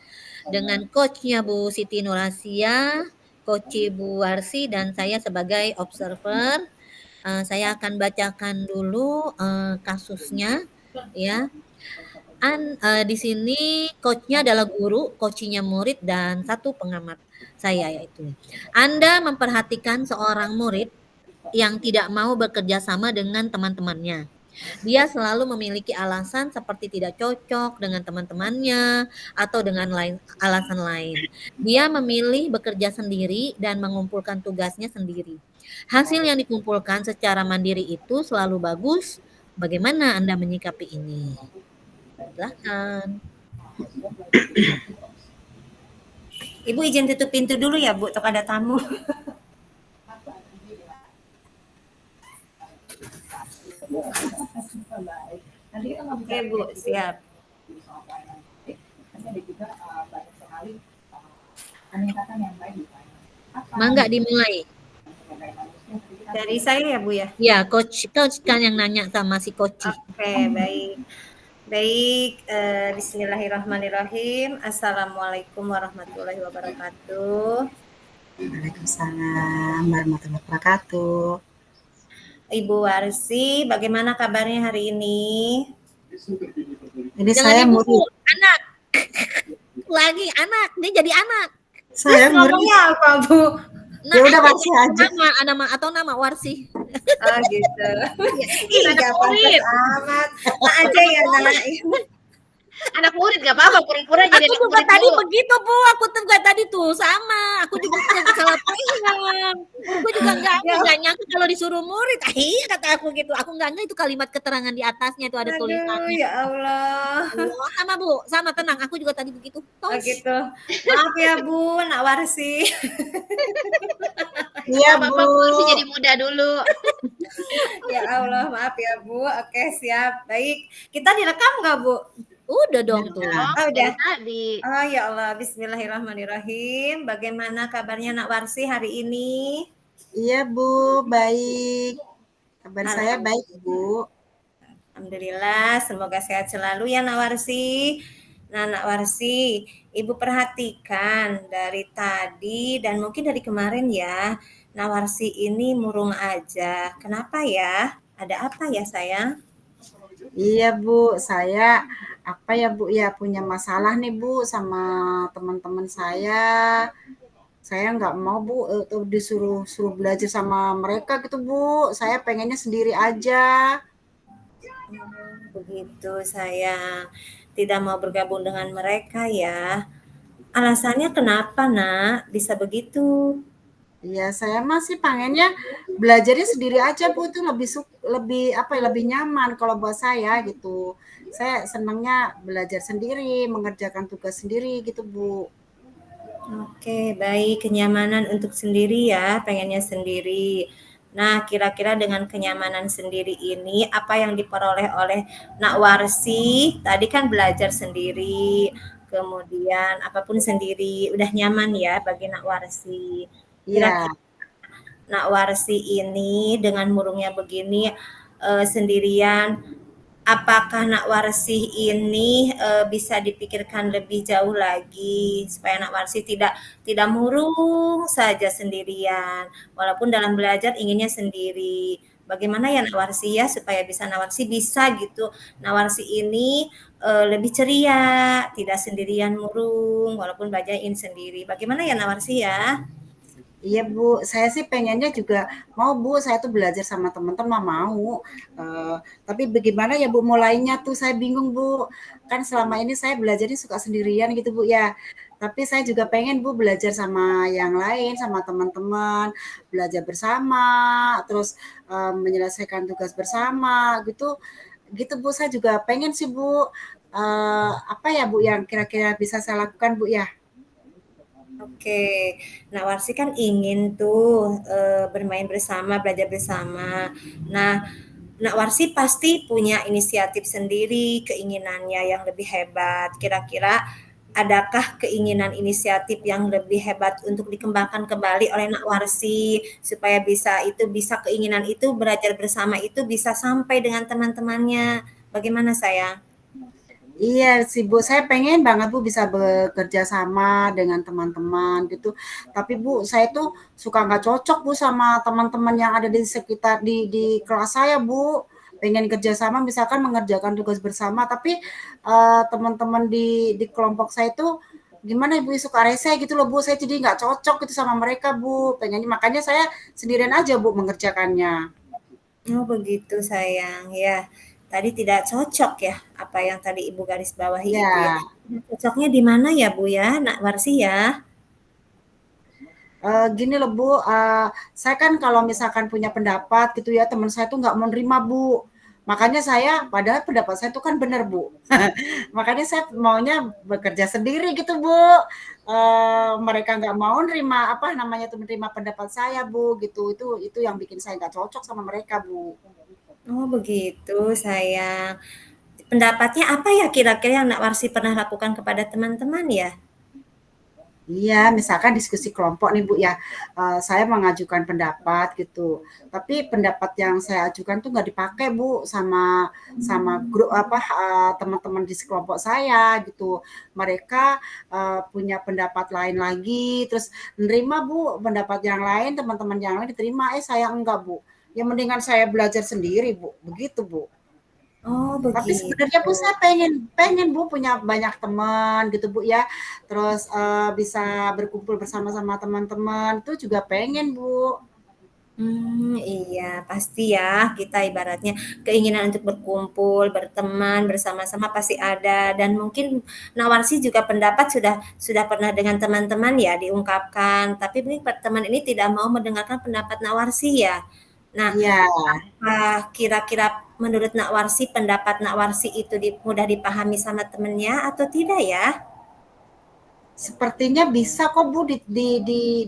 B: dengan coachnya Bu Siti Nurasia, coach Bu Warsi, dan saya sebagai observer. Saya akan bacakan dulu kasusnya ya. Di sini coachnya adalah guru, coachnya murid, dan satu pengamat saya yaitu. Anda memperhatikan seorang murid yang tidak mau bekerja sama dengan teman-temannya. Dia selalu memiliki alasan seperti tidak cocok dengan teman-temannya atau dengan alasan lain. Dia memilih bekerja sendiri dan mengumpulkan tugasnya sendiri. Hasil yang dikumpulkan secara mandiri itu selalu bagus. Bagaimana Anda menyikapi ini? Silakan.
D: Ibu izin tutup pintu dulu ya Bu, untuk ada tamu. Oke Bu, siap.
B: Mangga dimulai.
D: Dari saya ya Bu ya?
B: Ya, coach kan yang nanya sama si coach.
D: Oke, baik. Baik, bismillahirrahmanirrahim. Assalamualaikum warahmatullahi wabarakatuh.
C: Waalaikumsalam warahmatullahi wabarakatuh.
D: Ibu Warsi, bagaimana kabarnya hari ini?
C: Ini
B: Jangan
C: saya
B: ibu,
C: murid.
B: anak. Lagi anak, dia jadi anak.
C: Saya murid.
D: Ngomongnya apa, Bu?
B: Nah,
C: Ya udah Warsi aja.
B: nama Warsi.
D: Oh, gitu. Ih,
A: Anak
D: gak pantas
A: murid.
D: amat. Nah aja ya, Nak.
A: Anak murid gak apa-apa, pura-pura jadi
B: Aku
A: anak
B: juga
A: murid
B: tadi
A: dulu.
B: begitu, Bu. Aku juga tadi tuh sama. Aku juga salah paham. Aku juga nggak nyangka kalau disuruh murid. Ah, iya kata aku gitu. Aku nggak nyangka itu kalimat keterangan di atasnya itu ada
D: Aduh,
B: tulisannya.
D: ya Allah.
B: Oh, sama Bu, sama tenang. Aku juga tadi begitu.
D: Oh,
B: Tos.
D: gitu. Maaf ya, Bu, Nak Warsi.
C: Iya
A: Gak
C: Bu.
A: apa-apa, masih jadi muda dulu.
D: Ya Allah, maaf ya, Bu. Oke, siap. Baik. Kita direkam nggak, Bu?
B: Udah dong tuh.
A: Oh,
D: Oh,
A: dari
D: udah.
A: tadi.
D: Oh, ya Allah. Bismillahirrahmanirrahim. Bagaimana kabarnya Nak Warsi hari ini?
C: Iya Bu, baik. Kabar saya baik Bu.
D: Alhamdulillah, semoga sehat selalu ya Nak Warsi. Nah, Nak Warsi, Ibu perhatikan dari tadi dan mungkin dari kemarin ya, Nak Warsi ini murung aja. Kenapa ya? Ada apa ya sayang?
C: Iya Bu, saya apa ya Bu ya punya masalah nih Bu sama teman-teman saya. Saya nggak mau Bu suruh belajar sama mereka gitu Bu. Saya pengennya sendiri aja.
D: Begitu sayang. Tidak mau bergabung dengan mereka ya. Alasannya kenapa Nak bisa begitu?
C: Iya, saya masih pengennya belajarnya sendiri aja Bu, itu lebih apa ya, lebih nyaman kalau buat saya gitu. Saya senangnya belajar sendiri, mengerjakan tugas sendiri gitu Bu.
D: Oke, baik. Kenyamanan untuk sendiri ya, pengennya sendiri. Nah, kira-kira dengan kenyamanan sendiri ini, apa yang diperoleh oleh Nak Warsi? Tadi kan belajar sendiri, kemudian apapun sendiri, udah nyaman ya bagi Nak Warsi.
C: Iya,
D: Kira-kira Nak Warsi ini dengan murungnya begini sendirian, apakah Nak Warsi ini bisa dipikirkan lebih jauh lagi supaya Nak Warsi tidak murung saja sendirian, walaupun dalam belajar inginnya sendiri. Bagaimana ya Nak Warsi ya supaya bisa Nak Warsi bisa gitu. Nak Warsi ini lebih ceria, tidak sendirian murung, walaupun belajar ingin sendiri. Bagaimana ya Nak Warsi ya?
C: iya Bu, saya sih pengennya juga mau Bu, saya tuh belajar sama teman-teman mau. Tapi bagaimana ya Bu mulainya tuh saya bingung Bu. Kan selama ini saya belajarnya suka sendirian gitu Bu ya. Tapi saya juga pengen Bu belajar sama yang lain, sama teman-teman, belajar bersama, terus menyelesaikan tugas bersama gitu. Gitu Bu, saya juga pengen sih Bu. Apa ya Bu yang kira-kira bisa saya lakukan Bu ya?
D: Oke, nah Warsi kan ingin tuh bermain bersama, belajar bersama. Nah, Nak Warsi pasti punya inisiatif sendiri, keinginannya yang lebih hebat. Kira-kira adakah keinginan inisiatif yang lebih hebat untuk dikembangkan kembali oleh Nak Warsi supaya bisa keinginan itu belajar bersama itu bisa sampai dengan teman-temannya. Bagaimana sayang?
C: Iya sih Bu, saya pengen banget Bu bisa bekerja sama dengan teman-teman gitu. Tapi Bu, saya tuh suka nggak cocok Bu sama teman-teman yang ada di sekitar di kelas saya Bu. Pengen kerja sama misalkan mengerjakan tugas bersama, tapi teman-teman di kelompok saya itu gimana Ibu suka rese gitu loh Bu. Saya jadi nggak cocok gitu sama mereka Bu. Pengennya makanya saya sendirian aja Bu mengerjakannya.
D: Oh begitu sayang, ya. Tadi tidak cocok ya, apa yang tadi Ibu garis bawahi itu ya.
C: Ya.
D: Cocoknya di mana ya Bu ya, Nak Warsi ya?
C: Gini loh Bu, saya kan kalau misalkan punya pendapat gitu ya, teman saya tuh nggak mau nerima Bu. Makanya saya, padahal pendapat saya itu kan benar Bu. Makanya saya maunya bekerja sendiri gitu Bu. Mereka nggak mau nerima apa namanya tuh menerima pendapat saya Bu gitu. Itu yang bikin saya nggak cocok sama mereka Bu.
D: Oh begitu sayang. Pendapatnya apa ya kira-kira yang Nak Warsi pernah lakukan kepada teman-teman ya?
C: Iya, misalkan diskusi kelompok nih Bu ya, saya mengajukan pendapat gitu, tapi pendapat yang saya ajukan tuh nggak dipakai Bu sama sama grup apa, teman-teman di sekelompok saya gitu. Mereka, punya pendapat lain lagi, terus nerima Bu pendapat yang lain, teman-teman yang lain diterima, saya enggak Bu. Ya mendingan saya belajar sendiri Bu, begitu Bu.
D: Oh,
C: Tapi
D: begitu.
C: sebenarnya Bu saya pengen pengen Bu punya banyak teman gitu Bu ya. Terus, bisa berkumpul bersama-sama teman-teman itu juga pengen Bu.
D: Iya, pasti ya, kita ibaratnya keinginan untuk berkumpul, berteman, bersama-sama pasti ada dan mungkin Nawarsi juga pendapat sudah pernah dengan teman-teman ya diungkapkan, tapi mungkin teman ini tidak mau mendengarkan pendapat Nawarsi ya. Nah,
C: Iya,
D: kira-kira menurut Nakwarsi pendapat Nakwarsi itu mudah dipahami sama temennya atau tidak ya?
C: sepertinya bisa kok Bu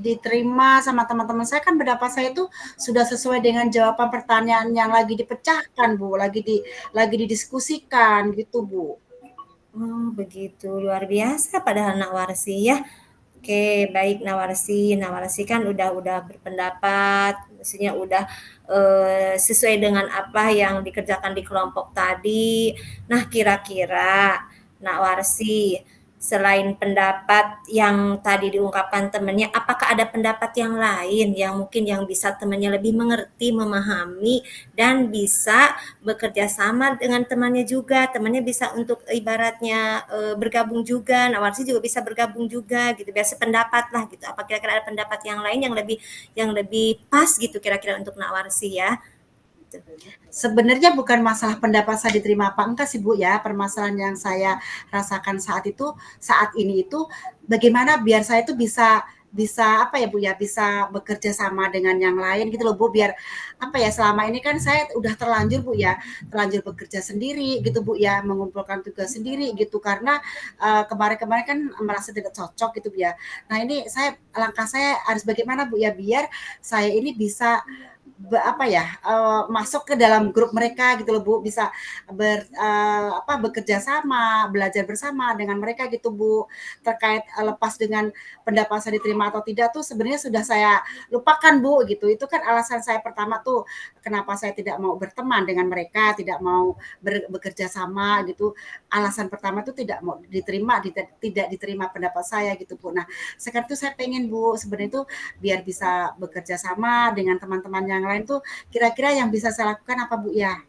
C: diterima sama teman-teman saya kan pendapat saya itu sudah sesuai dengan jawaban pertanyaan yang lagi dipecahkan Bu, lagi didiskusikan gitu Bu.
D: Oh, begitu. Luar biasa padahal Nakwarsi ya. Oke, baik Nawarsi. Nawarsi kan udah berpendapat, maksudnya udah sesuai dengan apa yang dikerjakan di kelompok tadi. Nah, kira-kira Nawarsi selain pendapat yang tadi diungkapkan temannya, apakah ada pendapat yang lain yang mungkin yang bisa temannya lebih mengerti, memahami, dan bisa bekerja sama dengan temannya juga. Temannya bisa untuk ibaratnya bergabung juga, Nawarsi juga bisa bergabung juga gitu. Biar sependapat lah gitu. Apa kira-kira ada pendapat yang lain yang lebih pas gitu kira-kira untuk Nawarsi ya? Gitu.
C: Sebenarnya bukan masalah pendapat saya diterima apa enggak sih Bu ya, permasalahan yang saya rasakan saat ini itu bagaimana biar saya itu bisa bisa apa ya Bu ya, bisa bekerja sama dengan yang lain gitu loh Bu, biar apa ya, selama ini kan saya udah terlanjur Bu ya, terlanjur bekerja sendiri gitu Bu ya, mengumpulkan tugas sendiri gitu karena kemarin-kemarin kan merasa tidak cocok gitu Bu ya. Nah ini langkah saya harus bagaimana Bu ya, biar saya ini bisa apa ya, masuk ke dalam grup mereka gitu loh Bu, bisa bekerja sama, belajar bersama dengan mereka gitu Bu. Terkait lepas dengan pendapat saya diterima atau tidak tuh sebenarnya sudah saya lupakan Bu gitu. Itu kan alasan saya pertama tuh kenapa saya tidak mau berteman dengan mereka, tidak mau bekerja sama gitu. Alasan pertama tuh tidak mau diterima, tidak diterima pendapat saya gitu Bu. Nah, sekarang tuh saya pengen Bu sebenarnya tuh biar bisa bekerja sama dengan teman-teman yang lain tuh kira-kira yang bisa saya lakukan apa Bu ya?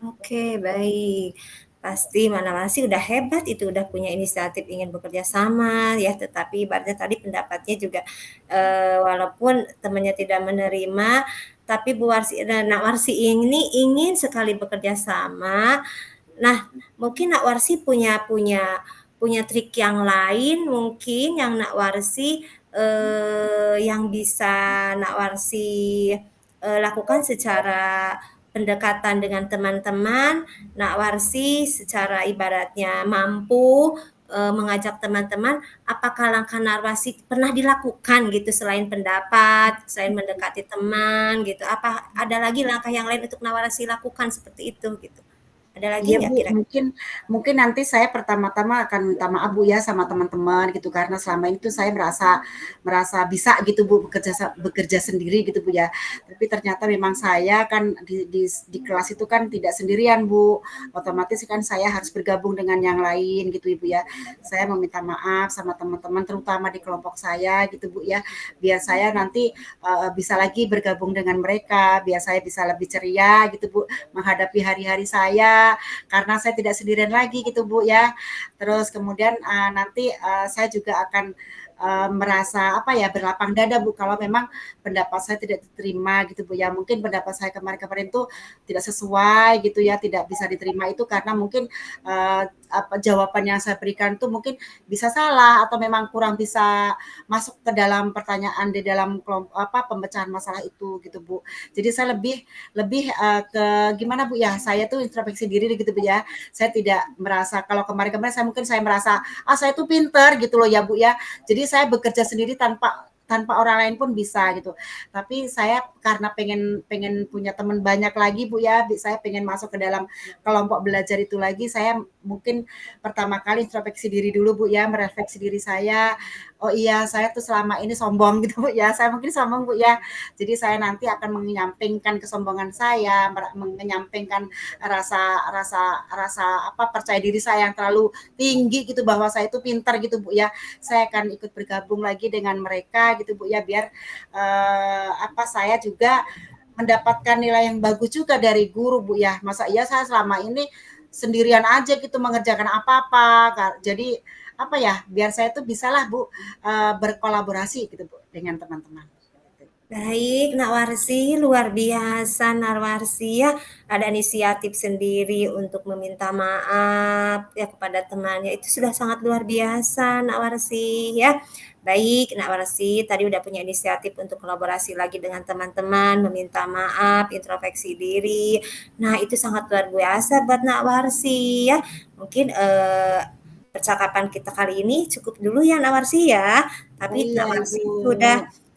D: Oke, baik. Pasti Manawasi udah hebat itu, udah punya inisiatif ingin bekerja sama ya, tetapi ibaratnya tadi pendapatnya juga walaupun temannya tidak menerima, tapi Bu Warsi dan Nak Warsi ini ingin sekali bekerja sama. Nah, mungkin Nak Warsi punya trik yang lain mungkin yang Nak Warsi yang bisa Nak Warsi lakukan secara pendekatan dengan teman-teman, Nak Warsi secara ibaratnya mampu mengajak teman-teman, apakah langkah narasi pernah dilakukan gitu selain pendapat, selain mendekati teman gitu, apa ada lagi langkah yang lain untuk Nawarsi lakukan seperti itu gitu? Ada lagi
C: Iya
D: nggak
C: Bu,
D: kira-kira?
C: mungkin nanti saya pertama-tama akan minta maaf Bu ya sama teman-teman gitu karena selama itu saya merasa merasa bisa gitu Bu bekerja sendiri gitu Bu ya. Tapi ternyata memang saya kan di kelas itu kan tidak sendirian Bu. Otomatis kan saya harus bergabung dengan yang lain gitu Ibu ya. Saya meminta maaf sama teman-teman terutama di kelompok saya gitu Bu ya. Biar saya nanti bisa lagi bergabung dengan mereka, biar saya bisa lebih ceria gitu Bu menghadapi hari-hari saya karena saya tidak sendirian lagi gitu Bu ya. Terus kemudian nanti saya juga akan merasa apa ya berlapang dada Bu kalau memang pendapat saya tidak diterima gitu Bu ya. Mungkin pendapat saya kemarin-kemarin tuh tidak sesuai gitu ya, tidak bisa diterima itu karena mungkin jawaban yang saya berikan tuh mungkin bisa salah atau memang kurang bisa masuk ke dalam pertanyaan di dalam kelompok pemecahan masalah itu gitu Bu. Jadi saya lebih lebih ke gimana Bu ya, saya tuh introspeksi diri gitu Bu ya. Saya tidak merasa kalau kemarin-kemarin saya merasa, saya tuh pinter gitu loh ya Bu ya. Jadi saya bekerja sendiri tanpa tanpa orang lain pun bisa gitu. Tapi saya karena pengen pengen punya teman banyak lagi Bu ya, saya pengen masuk ke dalam kelompok belajar itu lagi, saya mungkin pertama kali introspeksi diri dulu Bu ya, merefleksi diri saya, oh iya saya tuh selama ini sombong gitu Bu ya, saya mungkin sombong Bu ya. Jadi saya nanti akan menyampingkan kesombongan saya, menyampingkan rasa rasa rasa apa percaya diri saya yang terlalu tinggi gitu bahwa saya itu pintar gitu Bu ya. Saya akan ikut bergabung lagi dengan mereka gitu Bu ya biar apa saya juga mendapatkan nilai yang bagus juga dari guru Bu ya. Masa iya saya selama ini sendirian aja gitu mengerjakan apa-apa. Jadi apa ya biar saya tuh bisalah Bu berkolaborasi gitu Bu dengan teman-teman.
D: Baik, Nak Warsi, luar biasa Nak Warsi ya, ada inisiatif sendiri untuk meminta maaf ya kepada temannya, itu sudah sangat luar biasa Nak Warsi ya. Baik, Nak Warsi tadi udah punya inisiatif untuk kolaborasi lagi dengan teman-teman, meminta maaf, introspeksi diri. Nah, itu sangat luar biasa buat Nak Warsi ya. Mungkin percakapan kita kali ini cukup dulu ya Nak Warsi ya. Tapi
C: Iya
D: Nak Warsi
C: Ibu.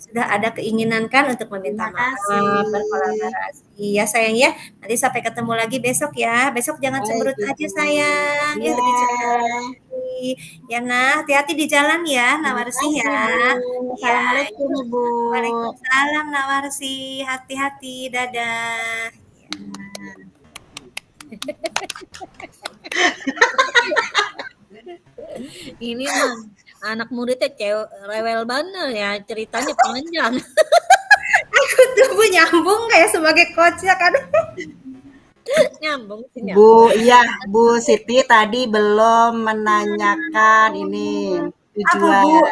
D: sudah ada keinginan kan untuk meminta
C: Terima
D: maaf,
C: kasih.
D: berkolaborasi. Ya sayang ya, nanti sampai ketemu lagi besok ya. Besok jangan
C: Baik
D: cemberut aja
C: Ibu.
D: sayang. Yuk lebih ceria
C: Iya.
D: lagi. Ya nah, hati-hati di jalan ya, Nak
C: Terima
D: Warsi
C: kasih
D: ya.
C: Bu.
D: Ya,
C: Assalamualaikum Ibu.
D: Waalaikumsalam Nak Warsi. Hati-hati, dadah.
B: Ini mah anak muridnya cewek rewel banget ya, ceritanya panjang.
D: Aku tuh Bu nyambung kayak sebagai coach-nya kan.
B: Nyambung sih
C: Bu, iya Bu Siti tadi belum menanyakan ini
D: Apa Bu?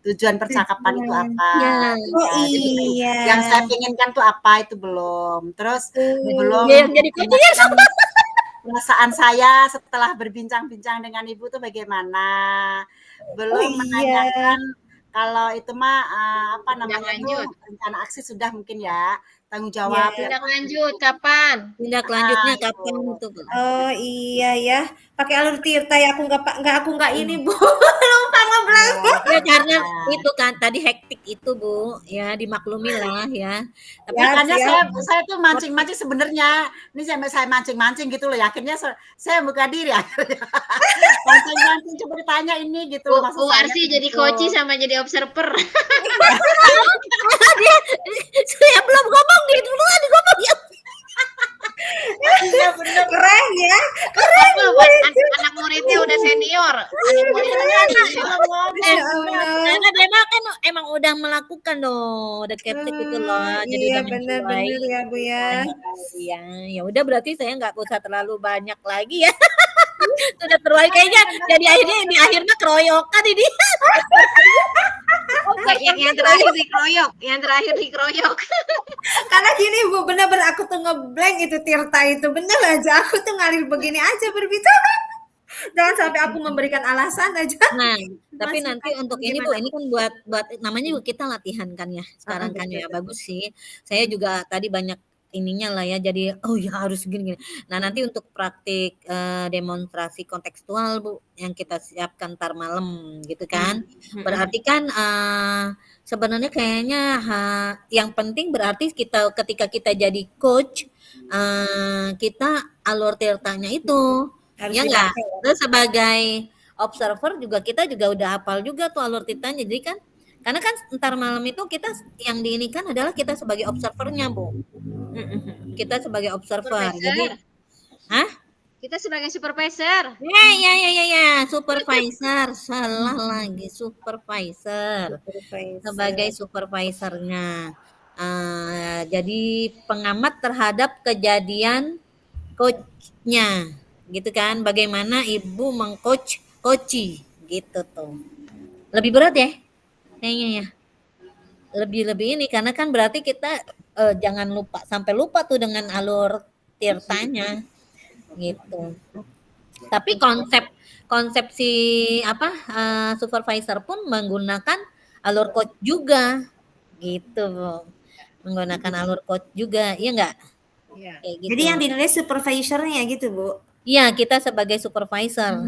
C: tujuan percakapan itu apa?
B: Ya.
D: Oh
C: Ya, jadi
D: iya.
C: yang saya inginkan tuh apa itu belum. Terus belum
B: Ya, yang jadi coachnya
C: menanyakan perasaan saya setelah berbincang-bincang dengan Ibu tuh bagaimana. Belum
D: iya.
C: menanyakan kalau itu mah apa namanya
A: lanjut.
C: tuh rencana aksi sudah mungkin ya tanggung jawab.
D: Iya.
A: Tindak lanjut kapan?
B: tindak lanjutnya
C: itu.
B: kapan itu?
D: Oh iya ya, pakai alur Tirta ya aku nggak ini Bu, lupa ngeblank.
B: Ya karena itu kan tadi hektik itu Bu, ya dimaklumi lah ya. Tapi
D: Ya,
C: Makanya
D: siap.
C: saya tuh mancing-mancing sebenarnya. Ini saya mancing-mancing gitu loh. Akhirnya saya buka diri akhirnya. Mancing-mancing coba ditanya ini gitu loh maksud
A: Bu
C: saya.
A: Arsi jadi
C: gitu.
A: coach sama jadi observer.
B: saya belum ngomong dia duluan ngomong ya.
C: Iya bener.
D: Keren ya.
A: Anak muridnya udah senior. Anak muridnya
B: Karena dia kan emang udah melakukan loh, udah ketik itu loh, jadi
D: Iya
B: udah menyesuaikan.
D: benar-benar ya Bu ya.
B: Iya, ya udah berarti saya nggak usah terlalu banyak lagi ya. Sudah terlalu kayaknya jadi akhirnya di akhirnya keroyokan ini.
A: yang terakhir dikeroyok,
D: Karena gini Bu, benar-benar aku tuh ngeblank itu Tirta itu bener aja. Aku tuh ngalir begini aja berbicara. Jangan sampai aku memberikan alasan aja.
B: Nah, tapi
D: Masukan
B: nanti untuk ini Bu, ini kan buat namanya juga kita latihan kan ya sekarang kan ya, bagus sih. Saya juga tadi banyak ininya lah ya, jadi oh ya harus gini. Nah nanti untuk praktik demonstrasi kontekstual Bu, yang kita siapkan ntar malam gitu kan. Berarti kan sebenarnya kayaknya yang penting berarti kita ketika kita jadi coach, kita alur tirtanya itu.
D: Harus
B: Ya enggak?
D: dipakai ya.
B: Terus sebagai observer juga kita juga udah hafal juga tuh alur tirtanya. Jadi kan karena kan ntar malam itu kita yang diinikan adalah kita sebagai observernya, Bu. Kita sebagai observer. Jadi
A: kita sebagai supervisor.
B: ya, supervisor. Salah lagi, supervisor. Sebagai supervisornya. Jadi pengamat terhadap kejadian coachnya. Gitu kan, bagaimana ibu coachi gitu tuh. Lebih berat ya kayaknya ya, lebih ini karena kan berarti kita jangan sampai lupa tuh dengan alur tirtanya gitu. Tapi konsep si supervisor pun menggunakan alur coach juga gitu, menggunakan alur coach juga, iya enggak?
A: Ya.
B: Gitu.
D: Jadi yang dinilai supervisornya gitu Bu.
B: Iya, kita sebagai supervisor.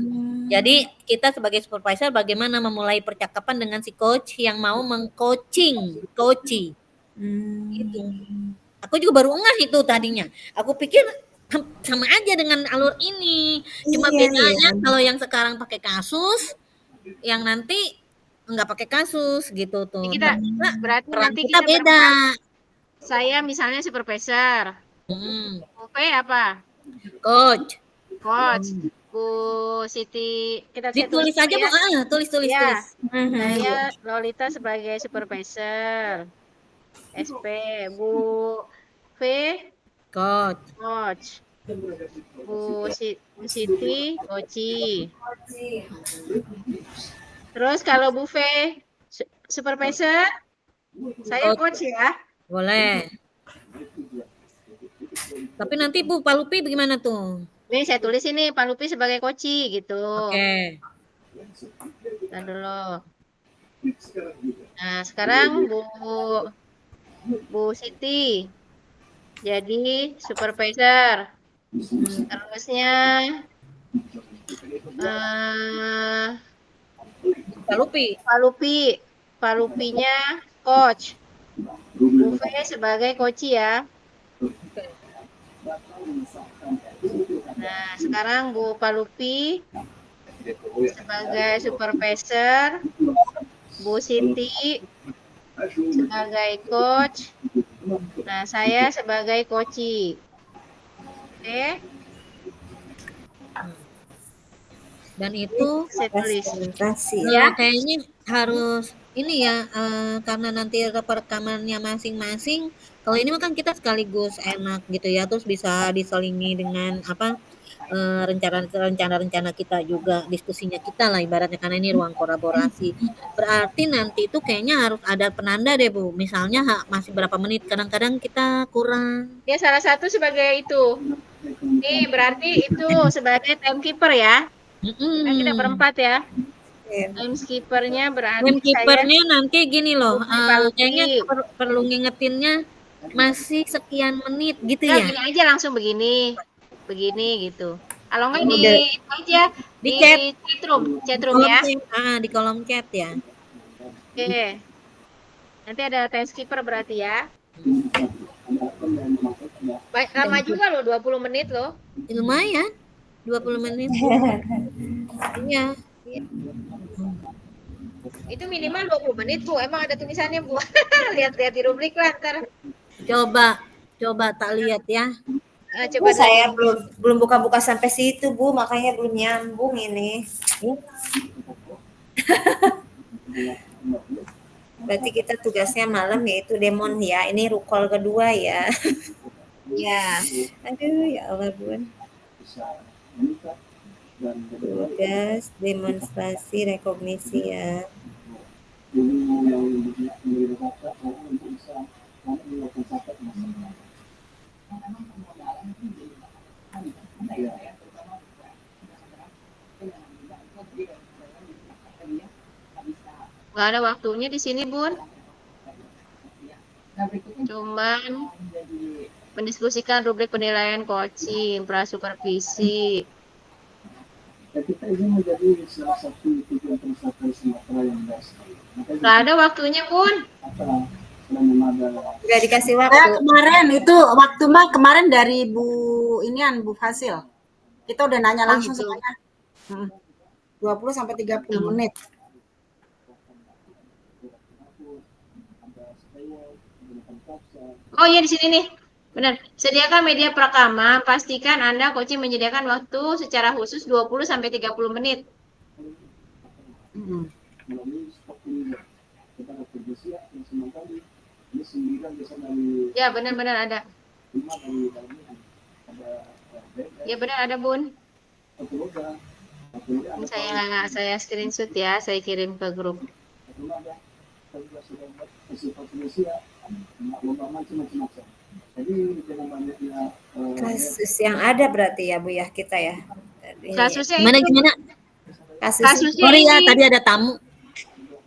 B: Jadi kita sebagai supervisor bagaimana memulai percakapan dengan si coach yang mau coachi. Gitu. Aku juga baru ngeh itu tadinya. Aku pikir sama aja dengan alur ini. Cuma bedanya kalau yang sekarang pakai kasus, yang nanti nggak pakai kasus gitu
A: Jadi
B: tuh.
A: kita
B: Ternyata
A: berarti
B: peran
A: nanti
B: kita
A: kita
B: beda.
A: berempat. Saya misalnya supervisor.
B: Hmm,
A: Bu V apa?
B: coach.
A: Coach. Bu Siti, saya tulis
B: Ditulis
A: dulu
B: aja Bu.
A: ya.
B: Tulis tulis
A: Ya,
B: tulis.
A: saya Lolita sebagai supervisor. SP. Bu V
B: Coach.
A: coach. Bu Siti coach. Terus kalau Bu V supervisor, saya
B: Coach.
A: coach ya.
B: Boleh. Tapi nanti Bu Palupi bagaimana tuh?
A: Nih saya tulis ini Pak Lupi sebagai koci gitu.
B: Oke.
A: Nah dulu. Nah sekarang Bu Siti jadi supervisor. Terusnya
B: Palupi.
A: Pak Lupinya coach. Bu V sebagai koci ya. Nah sekarang Bu Palupi sebagai supervisor, Bu Siti sebagai coach, nah saya sebagai koci. Oke.
B: Dan itu
A: Saya tulis.
B: ya kayaknya harus ini ya karena nanti rekamannya masing-masing. Kalau ini mah kan kita sekaligus enak gitu ya, terus bisa diselingi dengan apa rencana-rencana kita juga, diskusinya kita lah ibaratnya, karena ini ruang kolaborasi. Berarti nanti itu kayaknya harus ada penanda deh Bu. Misalnya masih berapa menit, kadang-kadang kita kurang.
A: Ya salah satu sebagai itu. Nih berarti itu sebagai timekeeper ya. Kan kita berempat ya. Timekeepernya berarti
B: Timekeepernya nanti gini loh,
A: Palupi.
B: kayaknya perlu ngingetinnya masih sekian menit gitu
A: Nah,
B: ya.
A: gini aja langsung begini gitu. Kalau enggak di itu aja
B: Di
A: di chatroom ya.
B: di kolom chat ya.
A: Oke. Nanti ada timekeeper berarti ya. Baik, lama juga loh 20 menit loh.
B: Lumayan 20 menit. Iya.
A: Itu minimal 20 menit, Bu. Emang ada tulisannya, Bu. Lihat-lihat di rubrik lah ntar.
B: Coba tak lihat ya.
A: Coba
D: Saya belum buka-buka sampai situ Bu, makanya belum nyambung ini. Berarti kita tugasnya malam yaitu demon ya. Ini rukol kedua ya.
A: Ya.
D: Aduh ya Allah Bun. Tugas demonstrasi rekognisi ya.
A: Nggak ada waktunya di sini, Bun. Cuman mendiskusikan rubrik penilaian coaching, prasupervisi.
E: Kita ini menjadi salah satu tujuan pencapaian Sumatera yang dasar.
A: Nggak ada waktunya, Bun.
D: Nggak dikasih waktu.
C: Kemarin itu waktu mah kemarin dari Bu Fasil. Kita udah nanya langsung
A: gitu.
C: semuanya. 20 sampai 30 menit.
A: Oh iya di sini nih. Benar. Sediakan media prakama, pastikan Anda coaching menyediakan waktu secara khusus 20 sampai 30 menit. Ya, benar-benar ada. Ya, benar ada, Bun. Ini saya screenshot ya, saya kirim ke grup.
D: Kasus yang ada berarti ya Bu ya kita ya.
A: Kasusnya
B: Gimana?
A: Kasusnya
B: Sorry ya,
A: ini.
B: tadi ada tamu.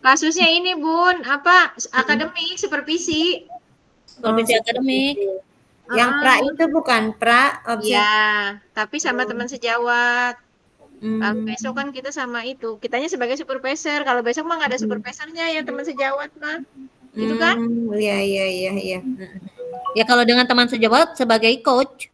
A: Kasusnya ini, Bun, apa akademik supervisi.
B: Supervisi akademik.
D: Yang pra itu bukan pra objek.
A: Ya, tapi sama teman sejawat. Kalau besok kan kita sama itu. Kitanya sebagai supervisor. Kalau besok mah nggak ada supervisornya ya teman sejawat mah. Gitu kan?
D: Iya.
B: Ya kalau dengan teman sejawat sebagai coach.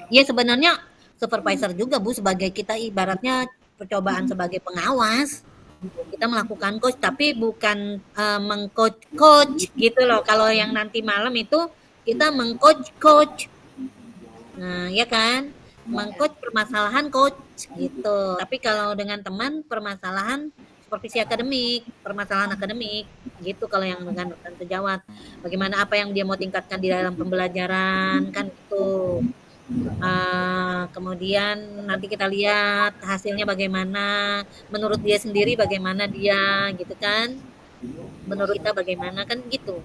B: Ya sebenarnya supervisor juga Bu, sebagai kita ibaratnya percobaan sebagai pengawas. Kita melakukan coach tapi bukan mengcoach gitu loh. Kalau yang nanti malam itu kita mengcoach. Nah, ya kan? Mengcoach permasalahan coach gitu. Tapi kalau dengan teman permasalahan supervisi akademik, permasalahan akademik gitu kalau yang dengan Tante Jawat. Bagaimana apa yang dia mau tingkatkan di dalam pembelajaran kan gitu. Kemudian nanti kita lihat hasilnya bagaimana, menurut dia sendiri bagaimana dia gitu kan. Menurut kita bagaimana kan gitu.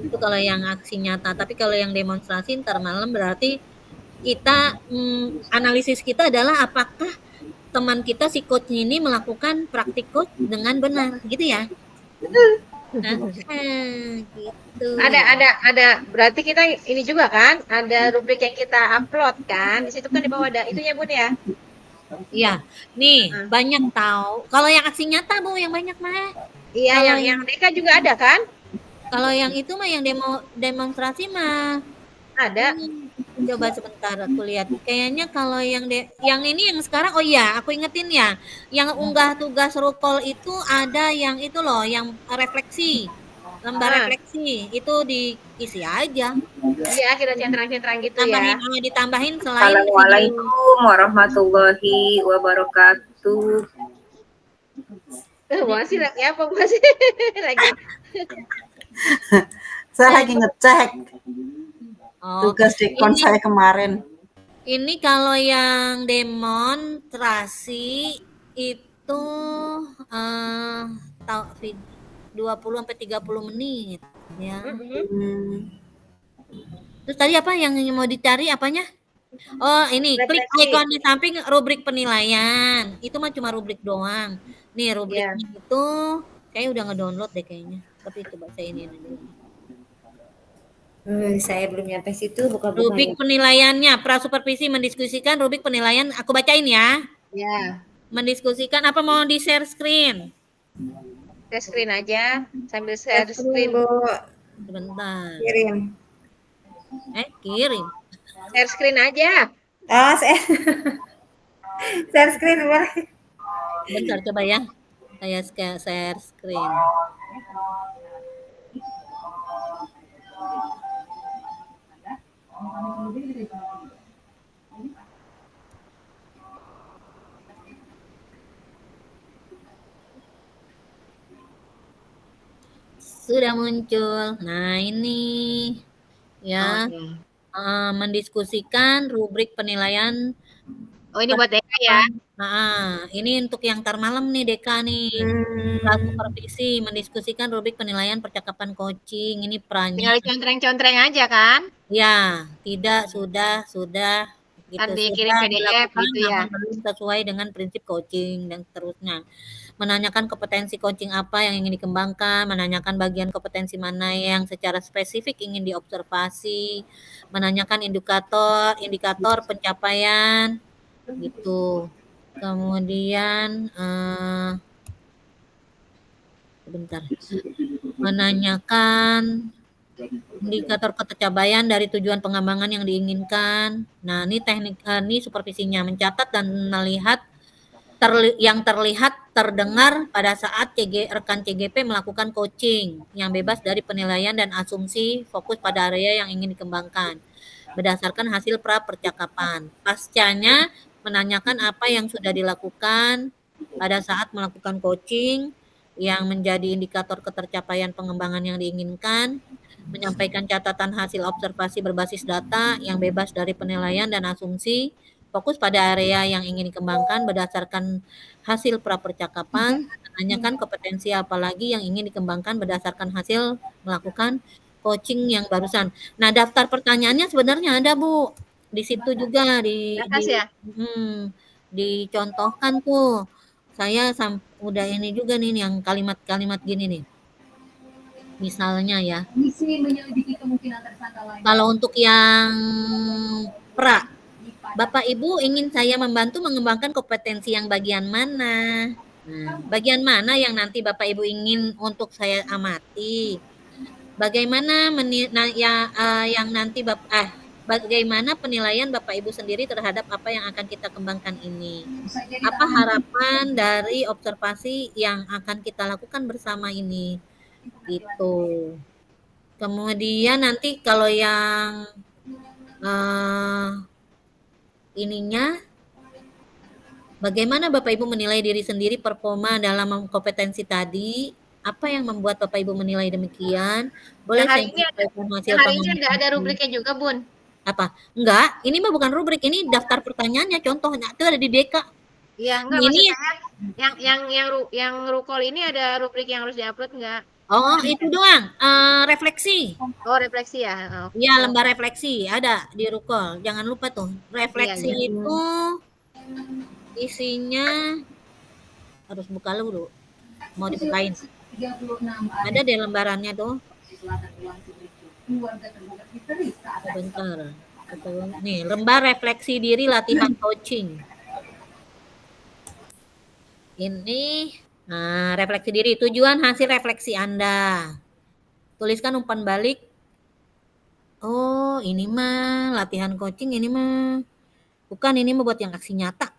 B: Itu kalau yang aksi nyata, tapi kalau yang demonstrasi ntar malam berarti kita analisis kita adalah apakah teman kita si coach ini melakukan praktik coach dengan benar gitu ya. Nah, gitu.
A: Ada. Berarti kita ini juga kan, ada rubrik yang kita upload kan. Di situ kan di bawah ada itunya Bun ya.
B: Iya, nih banyak tahu. Kalau yang aksi nyata Bu yang banyak mah.
A: Iya,
B: Kalau
A: yang Deka juga ada kan?
B: Kalau yang itu mah yang demonstrasi mah
A: Ada.
B: coba sebentar aku lihat. Kayaknya kalau yang ini yang sekarang oh iya, aku ingetin ya. Yang unggah tugas rukol itu ada yang itu loh, yang refleksi. Lembar refleksi itu diisi aja.
A: Iya, kita centang-centang gitu ya.
B: Ditambahin selain
D: Assalamualaikum warahmatullahi wabarakatuh.
A: Masih lagi apa masih lagi?
C: Saya lagi ngecek
B: Oh,
C: tugas dekon saya kemarin.
B: ini kalau yang demonstrasi itu 20 sampai 30 menit ya. Terus tadi apa yang mau dicari apanya? Oh, ini klik icon di samping rubrik penilaian. Itu mah cuma rubrik doang. Nih rubriknya itu kayak udah ngedownload deh kayaknya. Tapi coba saya ini dulu.
D: Saya belum nyampe situ, buka-buka.
B: Rubrik penilaiannya, prasupervisi mendiskusikan rubrik penilaian. Aku bacain ya.
A: Ya.
B: Mendiskusikan apa mau di share screen?
A: Share screen aja, sambil share screen.
D: Bu.
B: Sebentar.
D: Kirim.
B: Kirim.
A: Share screen aja.
D: Oh, share screen boleh.
B: Bentar coba ya. Saya share screen. Sudah muncul. Nah, ini ya. Mendiskusikan rubrik penilaian.
A: Oh, ini buat Deka ya.
B: Ini untuk yang tar malam nih Deka nih. Supervisi mendiskusikan rubrik penilaian percakapan coaching. Ini perannya.
A: Tinggal contreng-contreng aja kan?
B: Ya, tidak, sudah gitu.
A: Kan dikirim PDF gitu ya.
B: Sesuai dengan prinsip coaching dan seterusnya. Menanyakan kompetensi coaching apa yang ingin dikembangkan, menanyakan bagian kompetensi mana yang secara spesifik ingin diobservasi, menanyakan indikator pencapaian gitu. Kemudian menanyakan indikator ketercapaian dari tujuan pengembangan yang diinginkan. Nah, ini teknik ini supervisinya mencatat dan melihat yang terlihat terdengar pada saat rekan CGP melakukan coaching yang bebas dari penilaian dan asumsi, fokus pada area yang ingin dikembangkan berdasarkan hasil pra percakapan. Pascanya menanyakan apa yang sudah dilakukan pada saat melakukan coaching yang menjadi indikator ketercapaian pengembangan yang diinginkan, menyampaikan catatan hasil observasi berbasis data yang bebas dari penilaian dan asumsi, fokus pada area yang ingin dikembangkan berdasarkan hasil pra percakapan, menanyakan kompetensi apa lagi yang ingin dikembangkan berdasarkan hasil melakukan coaching yang barusan. Nah, daftar pertanyaannya sebenarnya ada Bu di situ juga dicontohkan tuh. Saya udah ini juga nih yang kalimat-kalimat gini nih. Misalnya ya.
F: Misi menyelidiki kemungkinan tersangka lain.
B: Kalau untuk yang pra, Bapak Ibu ingin saya membantu mengembangkan kompetensi yang bagian mana? Nah, bagian mana yang nanti Bapak Ibu ingin untuk saya amati? Bagaimana yang nanti bagaimana penilaian Bapak Ibu sendiri terhadap apa yang akan kita kembangkan ini?
F: Bisa jadi
B: Apa harapan dari observasi yang akan kita lakukan bersama ini? Gitu. Kemudian nanti kalau yang ininya, bagaimana Bapak Ibu menilai diri sendiri performa dalam kompetensi tadi? Apa yang membuat Bapak Ibu menilai demikian? Boleh
A: Yang hari
B: saya
A: ini ada,
B: sampaikan hasil
A: yang hari ini
B: pengamatan?
A: ada rubriknya juga, Bun.
B: Apa? Enggak, ini mah bukan rubrik, ini daftar pertanyaannya, contohnya itu ada di DK.
A: Iya, enggak
B: Ini
A: maksud saya yang rukol ini ada rubrik yang harus diupload enggak?
B: oh itu doang, refleksi.
A: Oh, refleksi ya. Oh.
B: Ya, lembar refleksi ada di Rukol. Jangan lupa tuh. Refleksi
A: Iya.
B: itu isinya harus buka dulu. Mau dibukain.
F: 36
B: Ada di lembarannya tuh.
F: Selatan Ruang Publik. Keluarga tergugat histeris saat
B: Sebentar. Nih, lembar refleksi diri latihan coaching. Ini refleksi diri. Tujuan hasil refleksi Anda. Tuliskan umpan balik. Oh, ini mah latihan coaching, ini mah. Bukan, ini mah buat yang aksi nyata.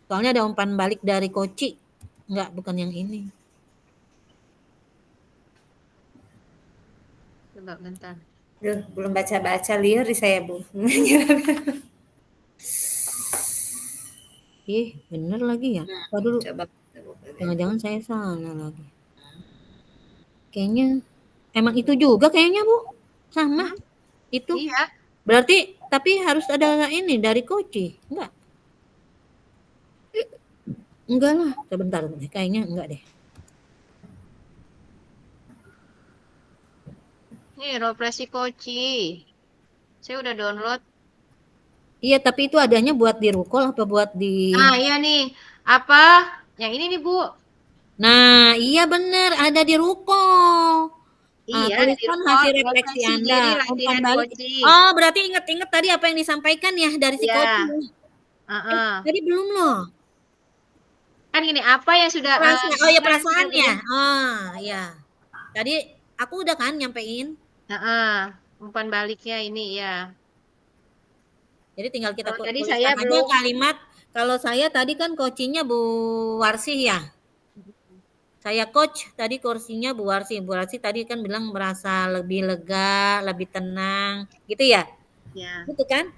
B: Soalnya ada umpan balik dari coach. Enggak, bukan yang ini.
A: Coba bentar.
D: Duh, belum baca-baca, liar di saya, Bu.
B: Ih, bener lagi ya. Dulu.
D: Coba.
B: Jangan-jangan saya salah lagi. Kayaknya emang itu juga kayaknya, Bu. Sama. Itu.
A: Iya.
B: Berarti tapi harus ada ini dari coach. Enggak. Enggak lah. Sebentar, kayaknya enggak deh.
A: Nih, refleksi Koci. Saya udah download.
B: Iya, tapi itu adanya buat di Rukol apa buat di...
A: Nah, iya nih. Apa? Yang ini nih, Bu.
B: Nah, iya bener. Ada di Rukol.
A: Iya,
B: tuliskan hasil refleksi Anda. Umpan balik.
A: Koci.
B: Oh, berarti inget-inget tadi apa yang disampaikan ya dari si
A: Iya.
B: coach. Tadi belum loh.
A: Kan gini, apa yang sudah...
B: Oh ya, perasaannya. Oh, iya. Tadi aku udah kan nyampein.
A: Umpan baliknya ini ya.
B: Jadi tinggal kita
A: Tadi
B: tuliskan
A: saya
B: aja
A: belum
B: kalimat. Kalau saya tadi kan coachingnya Bu Warsih ya. Saya coach tadi kursinya Bu Warsih. Bu Warsih tadi kan bilang merasa lebih lega, lebih tenang, gitu ya?
A: Ya.
B: Gitu kan?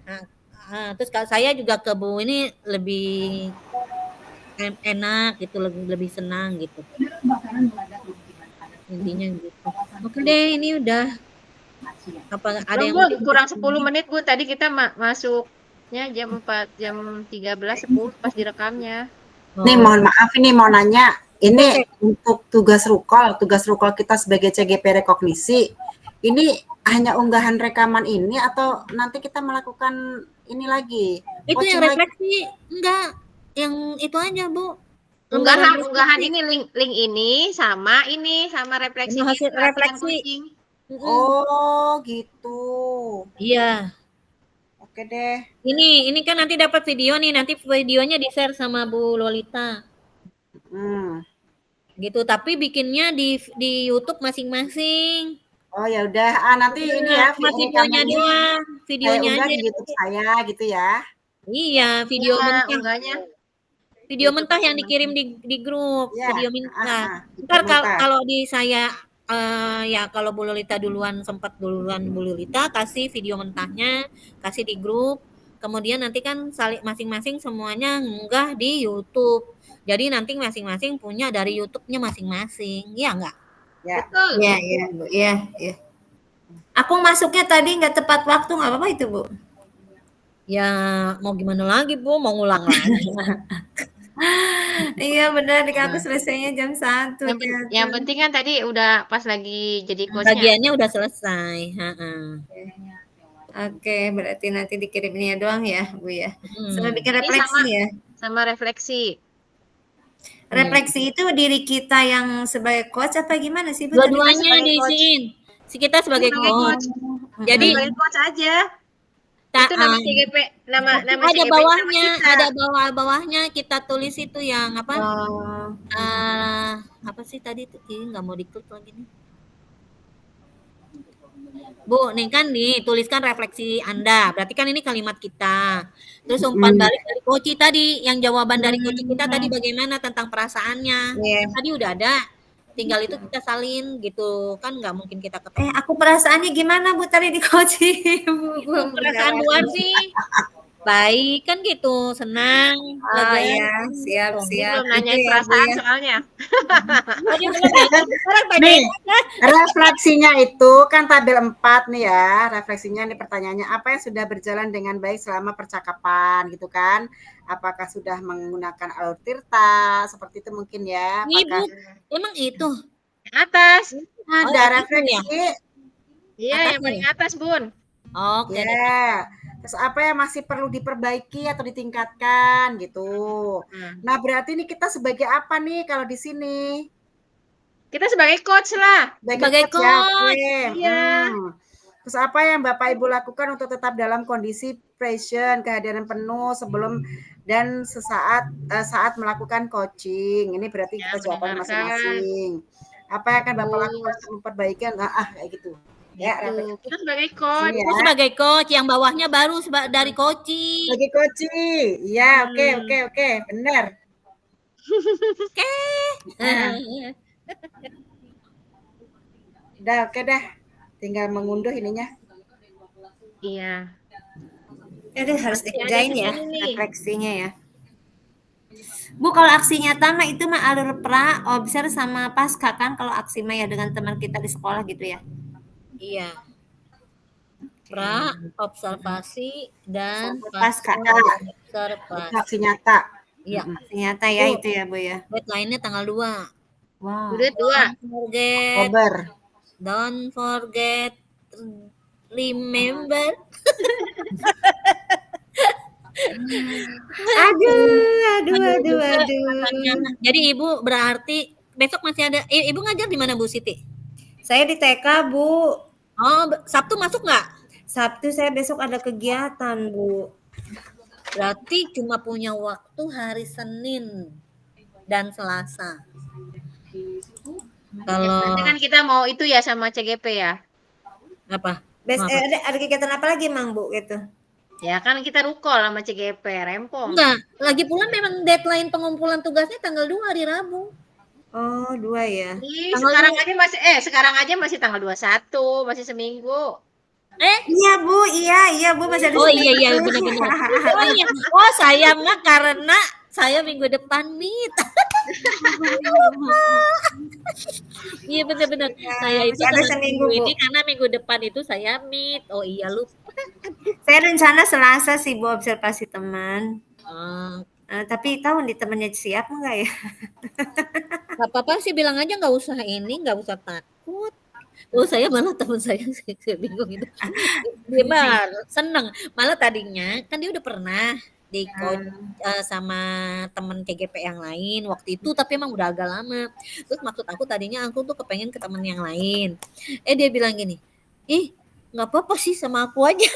B: Terus kalau saya juga ke Bu ini lebih enak gitu, lebih senang gitu.
F: Kebakaran meledak di
B: Intinya gitu. Oke deh, ini udah apa ada yang
A: kurang 10 menit, Bu. Tadi kita masuknya jam 4, jam 13.10 pas direkamnya.
C: Nih mohon maaf ini mau nanya, ini untuk tugas Rukol kita sebagai CGP rekognisi, ini hanya unggahan rekaman ini atau nanti kita melakukan ini lagi?
B: Itu yang refleksi enggak, yang itu aja Bu.
A: Unggahan ini link ini sama refleksi
B: hasil refleksi.
C: Oh gitu.
B: Iya.
C: Oke deh.
B: Ini kan nanti dapat video nih, nanti videonya di-share sama Bu Lolita. Gitu, tapi bikinnya di YouTube masing-masing.
C: Oh ya udah, nanti ini ya
B: videonya doang, videonya aja
C: di YouTube saya gitu ya.
B: Iya, video mentah. Video mentah yang dikirim di grup,
C: ya,
B: video mentah. Ntar kalau di saya ya kalau Bu Lolita duluan sempat duluan Bu Lolita kasih video mentahnya, kasih di grup. Kemudian nanti kan masing-masing semuanya ngunggah di YouTube. Jadi nanti masing-masing punya dari YouTube-nya masing-masing. Iya enggak?
C: Ya.
A: Betul.
D: Iya, Bu. Iya. Aku masuknya tadi nggak tepat waktu, nggak apa-apa itu, Bu?
B: Ya mau gimana lagi, Bu? Mau ngulang lagi.
D: Iya benar, aku selesainya jam 1.
A: Yang penting kan tadi udah pas lagi jadi coachnya.
B: Bagiannya udah selesai.
D: Oke, berarti nanti dikirimnya doang ya, Bu ya. Sama bikin refleksi ya.
A: Sama refleksi.
D: Refleksi itu diri kita yang sebagai coach apa gimana sih, Bu?
B: Dua-duanya diisiin. Si kita sebagai coach. Jadi
A: sebagai coach aja. Itu nama CGP, nama
B: ada
A: CGP,
B: bawahnya, ada bawahnya kita tulis itu yang apa? Apa sih tadi itu? Nggak mau diklik lagi nih. Bu, nih kan nih tuliskan refleksi Anda. Berarti kan ini kalimat kita. Terus umpan balik dari Koci tadi, yang jawaban dari Koci kita tadi bagaimana tentang perasaannya.
D: Iya.
B: Kan tadi udah ada. Tinggal itu kita salin gitu. Kan nggak mungkin kita ketemu.
D: Aku perasaannya gimana Bu tadi di coaching?
B: Perasaan luar sih baik kan gitu, senang.
D: Oh iya, siap.
A: Belum
D: Itu
A: nanyain
D: ya, Bu,
A: perasaan
D: ya.
A: soalnya.
B: Tadi belum ya. Sekarang
C: Nih,
B: tanyain.
C: refleksinya itu kan tabel 4 nih ya. Refleksinya nih pertanyaannya, apa yang sudah berjalan dengan baik selama percakapan gitu kan? Apakah sudah menggunakan alur tirta seperti itu mungkin ya?
B: Ibu,
C: Apakah
B: emang itu.
A: Atas.
C: ada
B: yang itu ya?
C: refleksi?
A: Iya, yang
B: Atasnya
A: paling
B: ya?
A: atas, Bun.
B: Oke.
C: Ya. Terus apa yang masih perlu diperbaiki atau ditingkatkan gitu. Nah, berarti ini kita sebagai apa nih kalau di sini?
A: Kita sebagai coach lah.
B: Sebagai
C: Coach ya, oke.
B: coach.
A: Iya.
C: Terus apa yang Bapak Ibu lakukan untuk tetap dalam kondisi present, kehadiran penuh sebelum dan saat melakukan coaching? Ini berarti
A: Ya,
C: kita jawaban
A: mendengarkan.
C: masing-masing. Apa yang akan Bapak lakukan untuk memperbaiki? Kayak gitu. Ya,
A: Gitu. Kita sebagai
C: Sini
A: coach.
B: Aku
C: ya.
B: sebagai coach, yang bawahnya baru dari coaching.
C: Bagi coaching. Iya, oke, benar. Udah, oke dah. Tinggal mengunduh ininya.
A: Iya.
D: Aduh, harus
A: Masih ada
D: dikerjain
A: di
D: ya
A: sini nih.
D: refleksinya ya. Bu, kalau aksi nyata mah itu mah alur pra, observ sama pasca kan kalau aksi mah ya dengan teman kita di sekolah gitu ya.
B: Iya. Pra, observasi, dan
D: Pasca.
B: observasi.
C: Aksi nyata.
B: Iya.
D: Aksi nyata ya itu ya Bu ya.
B: Deadline-nya tanggal 2.
D: Wow.
A: Udah 2.
C: Oktober.
B: Don't forget, remember.
D: Aduh.
B: Jadi Ibu berarti besok masih ada. Ibu ngajar di mana Bu Siti?
D: Saya di TK, Bu.
B: Oh, Sabtu masuk nggak?
D: Sabtu saya besok ada kegiatan, Bu.
B: Berarti cuma punya waktu hari Senin dan Selasa. Kalau
A: Nanti kan kita mau itu ya sama CGP ya.
B: apa?
D: Ada kegiatan apa lagi, Mang, Bu gitu?
A: Ya kan kita rukol sama CGP, rempong.
B: Enggak, lagi pula memang deadline pengumpulan tugasnya tanggal 2 hari Rabu.
D: Oh, 2 ya.
A: Sekarang aja masih tanggal 21, masih seminggu.
D: Iya, Bu, masih ada
B: Oh
D: seminggu.
B: iya benar-benar. Oh iya. Oh saya mah karena saya minggu depan meet. Iya benar-benar. Saya itu
D: ada
B: karena
D: seminggu,
B: minggu
D: Bu.
B: ini karena minggu depan itu saya meet. Oh iya lupa.
D: Saya rencana Selasa sih, Bu, observasi teman.
B: Oh,
D: Tapi tahu nih temannya siap enggak ya?
B: nggak apa-apa sih bilang aja nggak usah nggak usah takut. Oh saya malah teman saya bingung itu. Dia mah seneng. Malah tadinya kan dia udah pernah di coach sama temen CGP yang lain waktu itu, tapi emang udah agak lama. Terus maksud aku tadinya aku tuh kepengen ke temen yang lain. Dia bilang gini, ih nggak apa-apa sih sama aku aja.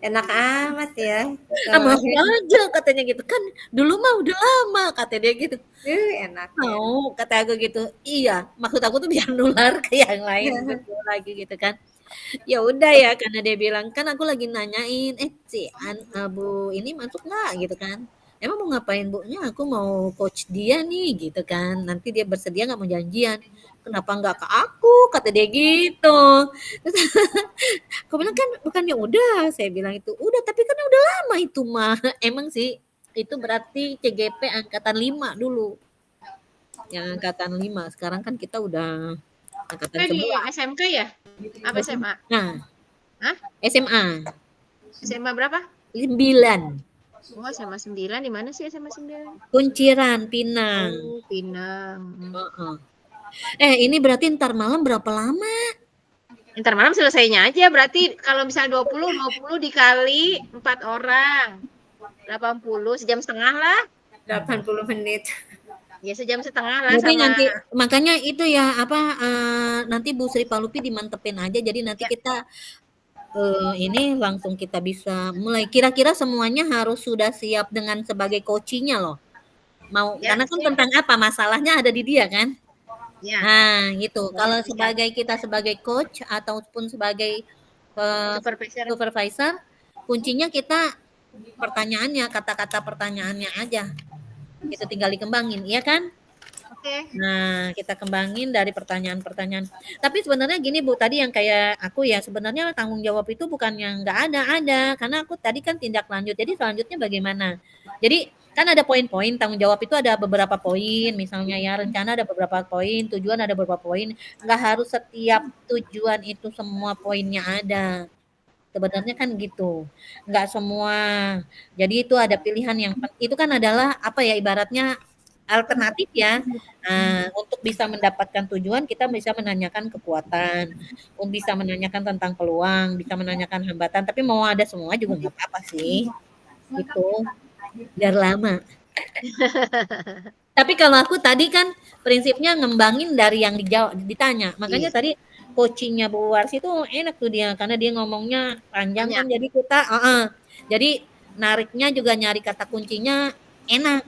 D: Enak amat ya.
B: Sama aku aja katanya gitu kan. Dulu mah udah lama kata dia gitu.
D: Enak.
B: Mau kata aku gitu. Iya, maksud aku tuh biar nular ke yang lain lagi gitu kan. Ya udah ya karena dia bilang kan aku lagi nanyain si Bu ini masuk nggak gitu kan. Emang mau ngapain Bu-nya? Aku mau coach dia nih gitu kan. Nanti dia bersedia nggak mau janjian. Kenapa nggak ke aku? Kata dia gitu. Terus aku bilang kan bukannya udah. Saya bilang itu udah tapi kan udah lama itu mah. Emang sih itu berarti CGP angkatan 5 dulu. Yang angkatan 5. Sekarang kan kita udah angkatan
A: Di
B: 11.
A: SMK ya? Apa SMA?
B: Nah.
A: Hah?
B: SMA.
A: SMA berapa?
B: 9.
A: Oh, SMA 9 di mana sih SMA 9?
B: Kunciran, Pinang.
A: Oh, Pinang.
B: Ini berarti ntar malam berapa lama?
A: Ntar malam selesainya aja. Berarti kalau misalnya 20 dikali 4 orang. 80, sejam setengah lah.
D: 80 menit.
A: Ya sejam setengah lah.
B: Berarti
A: sama...
B: nanti makanya itu ya nanti Bu Sri Palupi dimantepin aja. Jadi nanti kita ini langsung kita bisa mulai. Kira-kira semuanya harus sudah siap dengan sebagai coachingnya loh. Karena kan tentang apa masalahnya ada di dia kan?
A: Ya,
B: Nah, gitu. Kalau
A: Iya.
B: sebagai kita sebagai coach ataupun sebagai
A: supervisor.
B: supervisor, kuncinya kita pertanyaannya, kata-kata pertanyaannya aja. Kita tinggal dikembangin, iya kan?
A: Oke.
B: Nah, kita kembangin dari pertanyaan-pertanyaan. Tapi sebenarnya gini Bu, tadi yang kayak aku ya, sebenarnya tanggung jawab itu bukan yang nggak ada. Karena aku tadi kan tindak lanjut. Jadi selanjutnya bagaimana? Jadi kan ada poin-poin tanggung jawab itu ada beberapa poin, misalnya ya rencana ada beberapa poin, tujuan ada beberapa poin. Nggak harus setiap tujuan itu semua poinnya ada. Sebenarnya kan gitu, nggak semua. Jadi itu ada pilihan yang itu kan adalah apa ya ibaratnya alternatif ya. Nah, untuk bisa mendapatkan tujuan kita bisa menanyakan kekuatan, bisa menanyakan tentang peluang, bisa menanyakan hambatan. Tapi mau ada semua juga nggak apa-apa sih. Itu biar lama. Tapi kalau aku tadi kan prinsipnya ngembangin dari yang ditanya. Makanya tadi coachingnya Bu Warsi itu enak tuh dia karena dia ngomongnya panjang kan jadi kita jadi nariknya juga nyari kata kuncinya enak.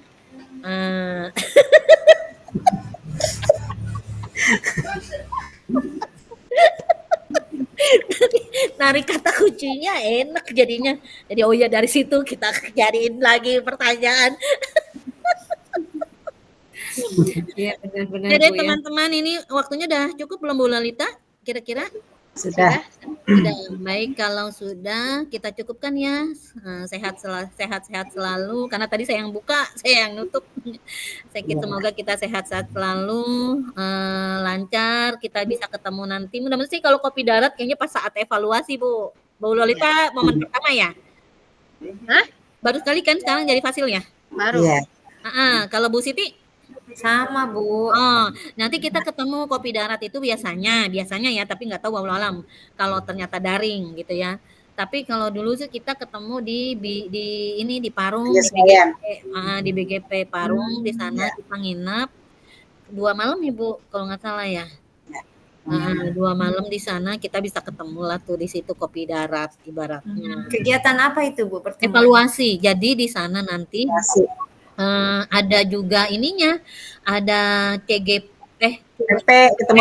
B: Narik kata kuncinya enak jadinya. Jadi oh ya dari situ kita cariin lagi pertanyaan.
D: Iya benar-benar
B: Jadi
D: Bu ya.
B: teman-teman ini waktunya udah cukup belum Bu Lalita? Kira-kira?
C: Sudah.
B: Sudah. Baik kalau sudah kita cukupkan ya. Sehat-sehat selalu karena tadi saya yang buka, saya yang nutup. Semoga kita sehat-sehat selalu, lancar, kita bisa ketemu nanti. Mudah-mudahan sih kalau kopi darat kayaknya pas saat evaluasi Bu. Bu Lolita momen pertama ya?
A: Hah?
B: Baru sekali kan sekarang jadi fasil ya?
A: Baru.
C: Iya.
B: Kalau Bu Siti?
D: Sama Bu.
B: Oh, nanti kita ketemu kopi darat itu biasanya ya, tapi nggak tahu walau alam kalau ternyata daring gitu ya. Tapi kalau dulu sih kita ketemu di Parung, di BGP Parung di sana kita nginep 2 malam ya Bu, kalau nggak salah ya. 2 malam di sana kita bisa ketemu lah tuh di situ kopi darat ibaratnya.
D: Kegiatan apa itu Bu? Pertemuan?
B: Evaluasi. Jadi di sana nanti ada juga ininya, ada
C: ketemu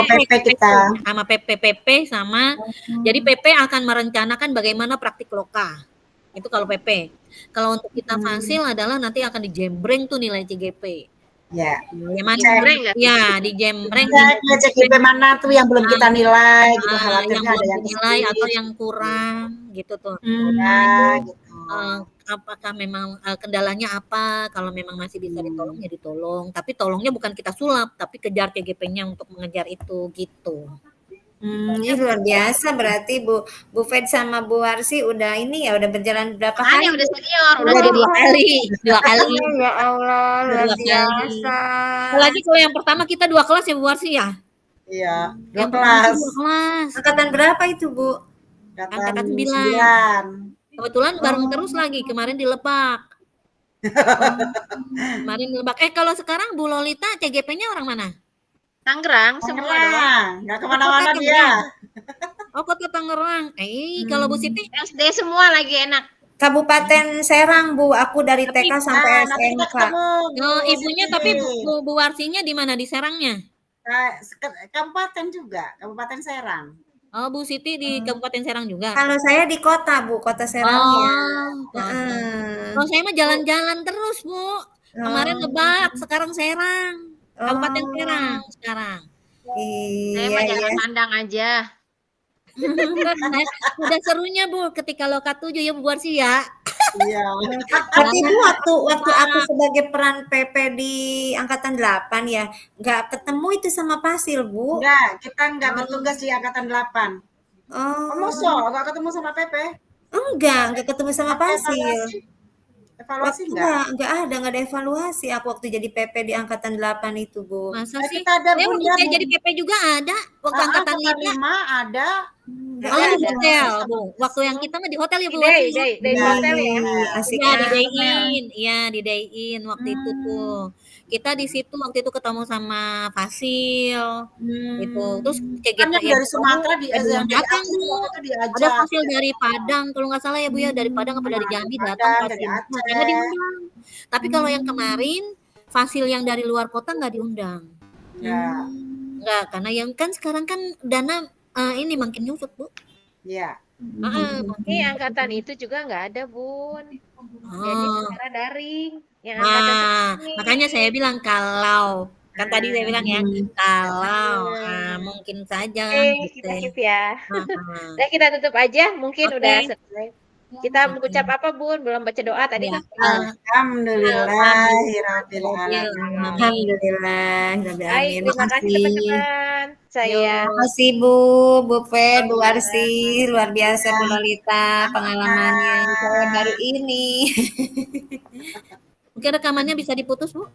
C: PP kita.
B: sama PP sama. Jadi PP akan merencanakan bagaimana praktik loka. Itu kalau PP. Kalau untuk kita fasil adalah nanti akan dijembreng tuh nilai CGP.
C: Ya.
B: Ya, dijembreng.
C: CGP mana tuh yang belum kita nilai gitu,
B: yang belum dinilai atau yang kurang gitu tuh.
C: Ya, gitu.
B: Apakah memang kendalanya apa? Kalau memang masih bisa ditolong ya ditolong. Tapi tolongnya bukan kita sulap, tapi kejar CGP-nya untuk mengejar itu gitu.
D: Ini luar biasa berarti Bu Fed sama Bu Warsi udah ini ya udah berjalan berapa kali?
A: Udah senior,
B: udah 2 kali. 2 kali.
D: Ya Allah, luar biasa.
B: Apalagi kalau yang pertama kita 2 kelas ya Bu Warsi ya?
C: Iya, 2 kelas.
D: Angkatan berapa itu Bu?
B: Angkatan 9. Kebetulan bareng terus lagi kemarin di Lebak. Kalau sekarang Bu Lolita CGP-nya orang mana?
A: Tangerang semua dong.
C: Nggak kemana-mana dia.
B: Oh Kota Tangerang. Kalau Bu Siti?
A: SD semua lagi enak.
D: Kabupaten Serang Bu, aku dari TK sampai SMK.
B: Ibunya tapi Bu Warsinya di mana? Di Serangnya?
C: Kabupaten juga, Kabupaten Serang.
B: Oh, Bu Siti di Kabupaten Serang juga?
D: Kalau saya di kota Bu, Kota Serangnya.
B: Kalau saya mah jalan-jalan terus Bu. Kemarin Lebak, sekarang Serang. Kabupaten Serang sekarang.
A: Saya mah jalan pandang aja.
B: Udah serunya Bu ketika loka 7 ya Bu Warsi ya.
C: Iya.
D: Tapi Bu waktu aku sebagai peran PP di angkatan 8 ya, nggak ketemu itu sama Fasil Bu.
C: Enggak, kita nggak bertugas di angkatan 8. Masa nggak ketemu sama PP?
D: Enggak ketemu sama Fasil.
C: Evaluasi
D: nggak ada evaluasi aku waktu jadi PP di angkatan 8 itu Bu.
B: Masa sih?
C: Kita ada
B: Saya waktu saya jadi PP juga ada waktu angkatan 5
C: ada.
B: Di hotel Bu. Waktu yang kita mah di hotel ya Bu.
A: Di hotel ya.
D: Asik
B: di day-in waktu itu tuh. Kita di situ waktu itu ketemu sama Fasil gitu. Terus CGP
C: dari Sumatera
B: datang Bu. Ada Fasil dari Padang kalau nggak salah ya Bu ya, dari Padang apa dari Jambi datang Fasil. Makanya diundang. Tapi kalau yang kemarin Fasil yang dari luar kota nggak diundang. Enggak, karena yang kan sekarang kan dana ini makin nyusut, Bu.
C: Ya.
A: Ini angkatan itu juga nggak ada, Bun. Jadi
B: Oh.
A: secara daring. Yang angkatan segini.
B: Makanya saya bilang kalau kan tadi saya bilang ya, kalau mungkin saja
A: Oke,
B: gitu.
A: kita keep ya.
B: Heeh.
A: Nah, kita tutup aja. Mungkin
B: Oke.
A: udah selesai. Kita mengucap apa, Bun? Belum baca doa tadi
B: Ya.
A: kan?
C: Alhamdulillahirabbil alamin.
D: Alhamdulillah,
A: Baik,
D: amin.
A: terima kasih teman-teman. Saya
D: Terima kasih Bu, Bu Fed, Bu Warsi, luar biasa Bu Lolita pengalamannya. Saya baru ini.
B: Mungkin rekamannya bisa diputus, Bu?